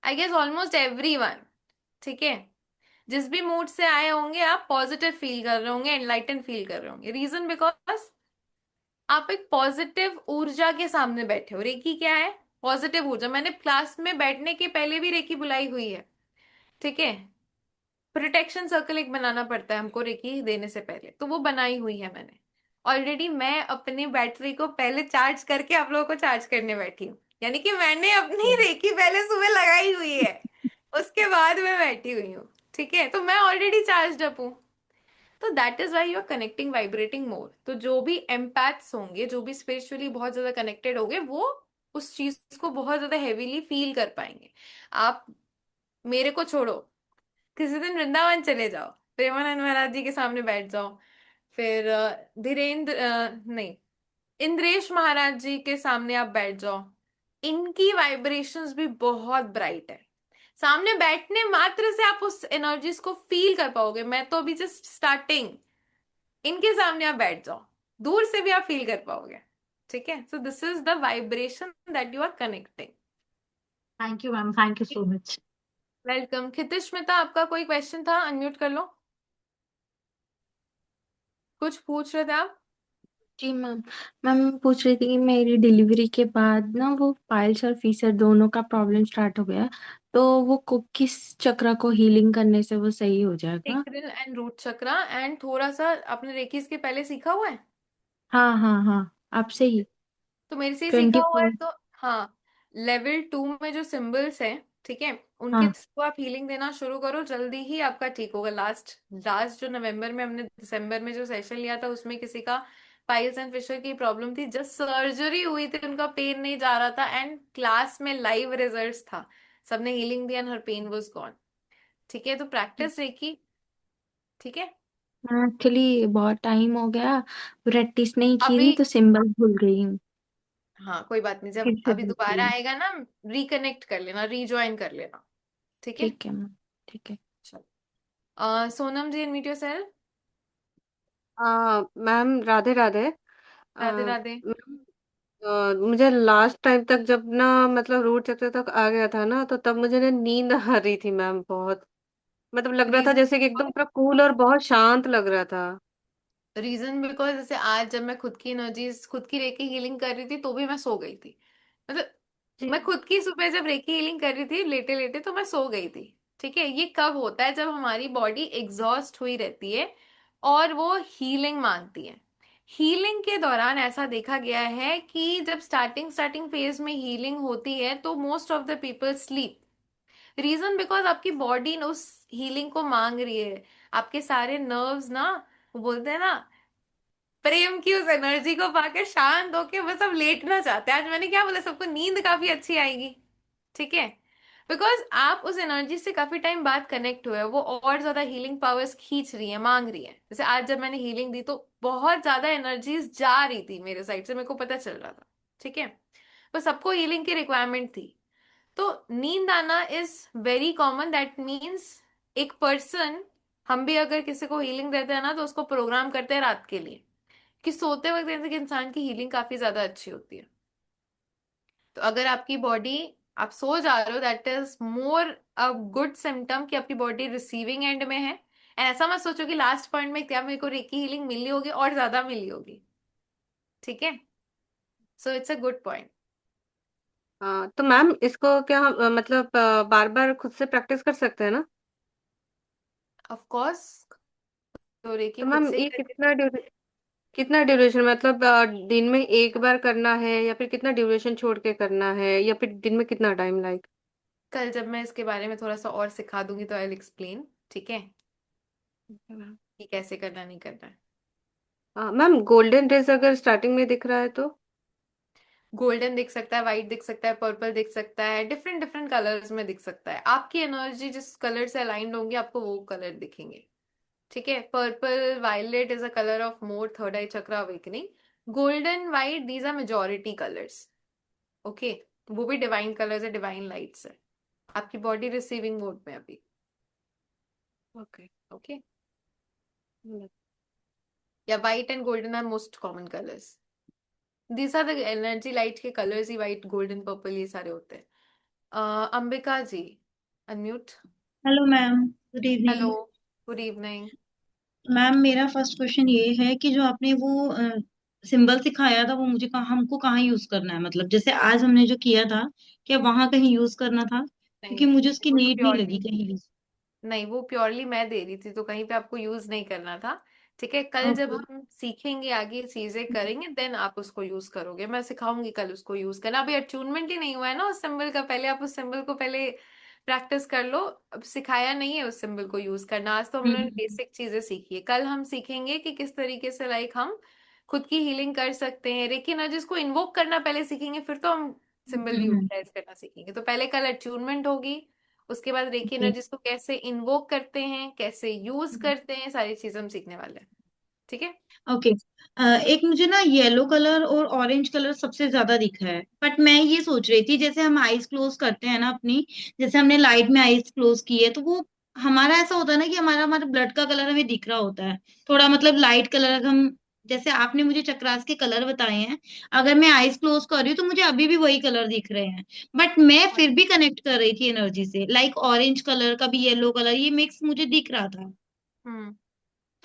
I guess almost everyone. ठीक है। जिस भी मूड से आए होंगे आप पॉजिटिव फील कर रहे होंगे, एनलाइटन फील कर रहे होंगे। रीजन बिकॉज आप एक पॉजिटिव ऊर्जा के सामने बैठे हो। रेकी क्या है? पॉजिटिव ऊर्जा। मैंने क्लास में बैठने के पहले भी रेकी बुलाई हुई है। ठीक है। प्रोटेक्शन सर्कल एक बनाना पड़ता है हमको रेकी देने से पहले, तो वो बनाई हुई है मैंने ऑलरेडी। मैं अपनी बैटरी को पहले चार्ज करके आप लोगों को चार्ज करने बैठी हूँ, यानी कि मैंने अपनी रेकी पहले सुबह लगाई हुई है, उसके बाद मैं बैठी हुई हूँ। ठीक है। तो मैं ऑलरेडी चार्ज अप हूँ। तो that is why you are connecting vibrating more. तो जो भी एम्पैथ्स होंगे, जो भी स्पिरिचुअली बहुत ज्यादा कनेक्टेड होंगे, वो उस चीज को बहुत ज्यादा हेवीली फील कर पाएंगे। आप मेरे को छोड़ो, किसी दिन वृंदावन चले जाओ, प्रेमानंद महाराज जी के सामने बैठ जाओ, फिर धीरेन्द्र नहीं, इंद्रेश महाराज जी के सामने आप बैठ जाओ। इनकी वाइब्रेशंस भी बहुत ब्राइट है। सामने बैठने मात्र से आप उस एनर्जीज को फील कर पाओगे। मैं तो अभी जस्ट स्टार्टिंग, इनके सामने आप बैठ जाओ, दूर से भी आप फील कर पाओगे। ठीक है, so this is the vibration that you are connecting. Thank you ma'am, thank you so much. Welcome. Kshitij, आपका कोई क्वेश्चन था? अनम्यूट कर लो। कुछ पूछ रहे थे आप? जी मैम। मैम मैं पूछ रही थी कि मेरी डिलीवरी के बाद ना वो पाइल्स और फीसर दोनों का प्रॉब्लम स्टार्ट हो गया। तो वो किस चक्र को हीलिंग करने से वो सही हो जाएगा? सेक्रेल एंड रूट चक्रा, एंड थोड़ा सा आपने रेकी के पहले सीखा हुआ है? हाँ हाँ हाँ, आपसे ही। तो मेरे से ही सीखा ट्वेंटी हुआ है फोर तो। हाँ, लेवल 2 में जो सिंबल्स हैं, ठीक है, उनके हाँ। थ्रू आप हीलिंग देना शुरू करो, जल्दी ही आपका ठीक होगा। लास्ट लास्ट जो नवंबर में हमने दिसंबर में जो सेशन लिया था, उसमें किसी का पाइल्स एंड फिशर की प्रॉब्लम थी, जस्ट सर्जरी हुई थी, उनका पेन नहीं जा रहा था, एंड क्लास में लाइव रिजल्ट्स था, सबने हीलिंग दिया एंड हर पेन वाज गॉन। ठीक है, तो प्रैक्टिस रेकी। ठीक है। एक्चुअली बहुत टाइम हो गया, प्रैक्टिस नहीं की अभी, थी तो सिंबल भूल गई हूँ। हाँ कोई बात नहीं, फिर जब से अभी देख दोबारा लूँ। आएगा ना, रिकनेक्ट कर लेना, रीज्वाइन कर लेना। ठीक है। ठीक है मैम। ठीक है। चलो। Sonam ji, unmute yourself. Ma'am Radhe Radhe. Radhe आ, राधे। मुझे लास्ट टाइम तक जब ना मतलब रूट चक्र तक आ गया था ना, तो तब मुझे ना नींद आ रही थी मैम बहुत। मतलब लग रहा था रीजन जैसे कि एकदम पूरा कूल और बहुत शांत लग रहा था। रीजन बिकॉज जैसे आज जब मैं खुद की एनर्जीज, खुद की रेकी हीलिंग कर रही थी, तो भी मैं सो गई थी। मतलब जी। मैं खुद की सुबह जब रेकी हीलिंग कर रही थी लेटे लेटे, तो मैं सो गई थी। ठीक है, ये कब होता है? जब हमारी बॉडी एग्जॉस्ट हुई रहती है और वो हीलिंग मांगती है। हीलिंग के दौरान ऐसा देखा गया है कि जब स्टार्टिंग स्टार्टिंग फेज में हीलिंग होती है, तो most of the people sleep. Reason because आपकी बॉडी उस हीलिंग को मांग रही है। आपके सारे नर्व्स ना, वो बोलते हैं ना, प्रेम की उस एनर्जी को पाकर शांत होके बस अब लेटना चाहते हैं। आज मैंने क्या बोला, सबको नींद काफी अच्छी आएगी। ठीक है, बिकॉज आप उस एनर्जी से काफी टाइम बाद कनेक्ट हुए हो, वो और ज्यादा हीलिंग पावर्स खींच रही है, मांग रही है। जैसे आज जब मैंने हीलिंग दी, तो बहुत ज्यादा एनर्जीज जा रही थी मेरे साइड से, मेरे को पता चल रहा था। ठीक है, तो सबको हीलिंग की रिक्वायरमेंट थी। तो नींद आना is very common, that means एक पर्सन, हम भी अगर किसी को हीलिंग देते हैं ना, तो उसको प्रोग्राम करते हैं रात के लिए, कि सोते वक्त जैसे कि इंसान की हीलिंग काफी ज्यादा अच्छी होती है। तो अगर आपकी बॉडी, आप सो जा रहे हो, that is more a good symptom कि आपकी बॉडी रिसीविंग एंड में है। एंड ऐसा मत सोचो कि लास्ट पॉइंट में क्या मेरे को रेकी हीलिंग मिली होगी, और ज्यादा मिली होगी। ठीक है, so it's a good point. हाँ तो मैम इसको क्या हम मतलब बार बार खुद से प्रैक्टिस कर सकते हैं ना? ऑफ कोर्स, तो रेकी तो खुद मैम से ही ये करके। कितना ड्यूरेशन मतलब दिन में एक बार करना है या फिर कितना ड्यूरेशन छोड़ के करना है या फिर दिन में कितना टाइम लाइक? कल जब मैं इसके बारे में थोड़ा सा और सिखा दूंगी, तो आई विल एक्सप्लेन। ठीक है, कि कैसे करना नहीं करना है। मैम गोल्डन रेज अगर स्टार्टिंग में दिख रहा है तो? गोल्डन दिख सकता है, व्हाइट दिख सकता है, पर्पल दिख सकता है, डिफरेंट डिफरेंट कलर्स में दिख सकता है। आपकी एनर्जी जिस कलर से अलाइंड होंगी, आपको वो कलर दिखेंगे। ठीक है, purple violet is a colour of more third eye chakra awakening. Golden white, these are majority colours. Okay, वो भी डिवाइन कलर्स है, डिवाइन लाइट्स है। आपकी बॉडी रिसीविंग मोड में अभी। ओके। ओके, या white and golden are most common colours. These are the energy light के colours ही, व्हाइट गोल्डन पर्पल ये सारे होते हैं। Ambika ji, unmute. Hello ma'am, good hello, evening. Good evening. Ma'am मेरा फर्स्ट क्वेश्चन ये है कि जो आपने वो सिंबल सिखाया था वो मुझे कहाँ, हमको कहाँ यूज करना है? मतलब जैसे आज हमने जो किया था, क्या वहां कहीं यूज करना था? नहीं क्योंकि नहीं, मुझे उसकी वो तो नीड नहीं लगी प्योरली, कहीं भी। नहीं वो प्योरली मैं दे रही थी, तो कहीं पे आपको यूज नहीं करना था। ठीक है, कल जब ओके। हम सीखेंगे, आगे चीजें करेंगे, देन आप उसको यूज करोगे। मैं सिखाऊंगी कल उसको यूज करना। अभी अट्यूनमेंट ही नहीं हुआ है ना उस सिंबल का, पहले आप उस सिंबल को पहले प्रैक्टिस कर लो। अब सिखाया नहीं है उस सिंबल को यूज करना, आज तो हम लोगों ने हम्म। बेसिक चीजें सीखी है। कल हम सीखेंगे कि किस तरीके से लाइक हम खुद की हीलिंग कर सकते हैं, लेकिन ना जिसको इन्वोक करना पहले सीखेंगे, फिर तो हम सिंबल भी हम्म। यूटिलाइज करना सीखेंगे। तो पहले कल अट्यूनमेंट होगी, उसके बाद रेकी ओके। एनर्जीज को कैसे इन्वोक करते हैं, कैसे यूज करते हैं, सारी चीजें हम सीखने वाले हैं। ठीक है। ओके। एक मुझे ना येलो कलर और ऑरेंज कलर सबसे ज्यादा दिखा है, बट मैं ये सोच रही थी जैसे हम आईज क्लोज करते हैं ना अपनी, जैसे हमने लाइट में आईज क्लोज की है तो वो हमारा ऐसा होता है ना कि हमारा हमारा ब्लड का कलर हमें दिख रहा होता है थोड़ा, मतलब लाइट कलर हम जैसे आपने मुझे चक्रास के कलर बताए हैं, अगर मैं आईज क्लोज कर रही हूँ तो मुझे अभी भी वही कलर दिख रहे हैं, बट मैं फिर भी कनेक्ट कर रही थी एनर्जी से, लाइक ऑरेंज कलर कभी येलो कलर, ये मिक्स मुझे दिख रहा था। हम्म।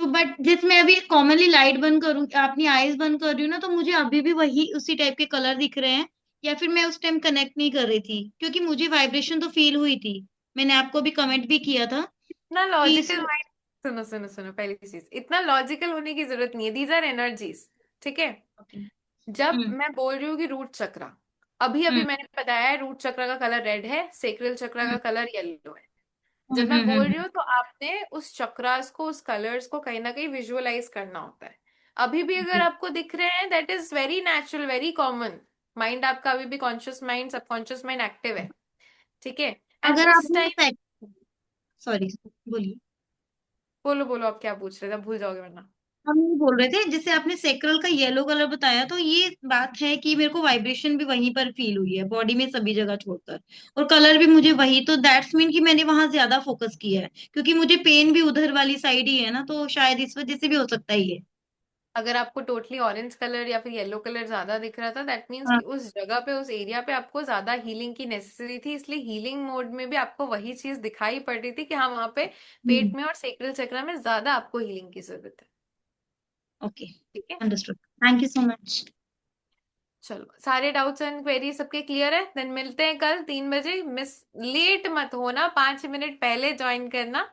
तो बट जिसमें अभी कॉमनली लाइट बंद करूँ, अपनी आईज बंद कर रही हूँ ना, तो मुझे अभी भी वही उसी टाइप के कलर दिख रहे हैं, या फिर मैं उस टाइम कनेक्ट नहीं कर रही थी, क्योंकि मुझे वाइब्रेशन तो फील हुई थी। मैंने आपको भी कमेंट भी किया था इतना कि इस। लॉजिकल माइंड, सुनो सुनो सुनो, पहली चीज, इतना लॉजिकल होने की जरूरत नहीं है, दीज आर एनर्जीज। ठीक है। ओके। जब हम्म। मैं बोल रही हूँ कि रूट चक्रा, अभी अभी हम्म। मैंने बताया है रूट चक्र का कलर रेड है, सेक्रल चक्र का हम्म। कलर येलो है। हम्म। जब मैं बोल रही हम्म। हूँ तो आपने उस चक्रास को, उस कलर्स को कहीं ना कहीं विजुअलाइज करना होता है। अभी भी अगर जी। आपको दिख रहे हैं, that is very natural, very common. Mind आपका अभी भी, conscious mind, subconscious mind active है। ठीक है। एंड अगर उस आपने टाइम, सॉरी, बोलिए। बोलो बोलो, आप क्या पूछ रहे थे, आप भूल जाओगे वरना। हम ये बोल रहे थे, जैसे आपने सेक्रल का येलो कलर बताया, तो ये बात है कि मेरे को वाइब्रेशन भी वहीं पर फील हुई है बॉडी में सभी जगह छोड़कर, और कलर भी मुझे वही, तो दैट्स मीन कि मैंने वहां ज्यादा फोकस किया है, क्योंकि मुझे पेन भी उधर वाली साइड ही है ना, तो शायद इस वजह से भी हो सकता है ये। अगर आपको टोटली ऑरेंज कलर या फिर येलो कलर ज्यादा दिख रहा था, दैट मीन्स हाँ। कि उस जगह पे, उस एरिया पे आपको ज्यादा हीलिंग की नेसेसिटी थी, इसलिए हीलिंग मोड में भी आपको वही चीज दिखाई पड़ रही थी कि हाँ, वहां पे पेट में और सेक्रल चक्र में ज्यादा आपको हीलिंग की जरूरत है। ओके। ठीक है। Understood. Thank you so much. चलो, सारे डाउट्स एंड क्वेरी सबके क्लियर है? देन मिलते हैं कल 3 बजे। मिस लेट मत होना, 5 मिनट पहले ज्वाइन करना।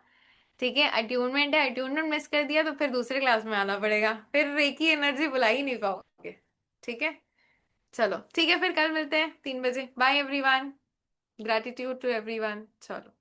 ठीक है। अट्यूनमेंट है, अट्यूनमेंट मिस कर दिया तो फिर दूसरे क्लास में आना पड़ेगा, फिर रेकी एनर्जी बुला ही नहीं पाओगे। ठीक है। चलो ठीक है, फिर कल मिलते हैं 3 बजे। Bye everyone. Gratitude to everyone. चलो।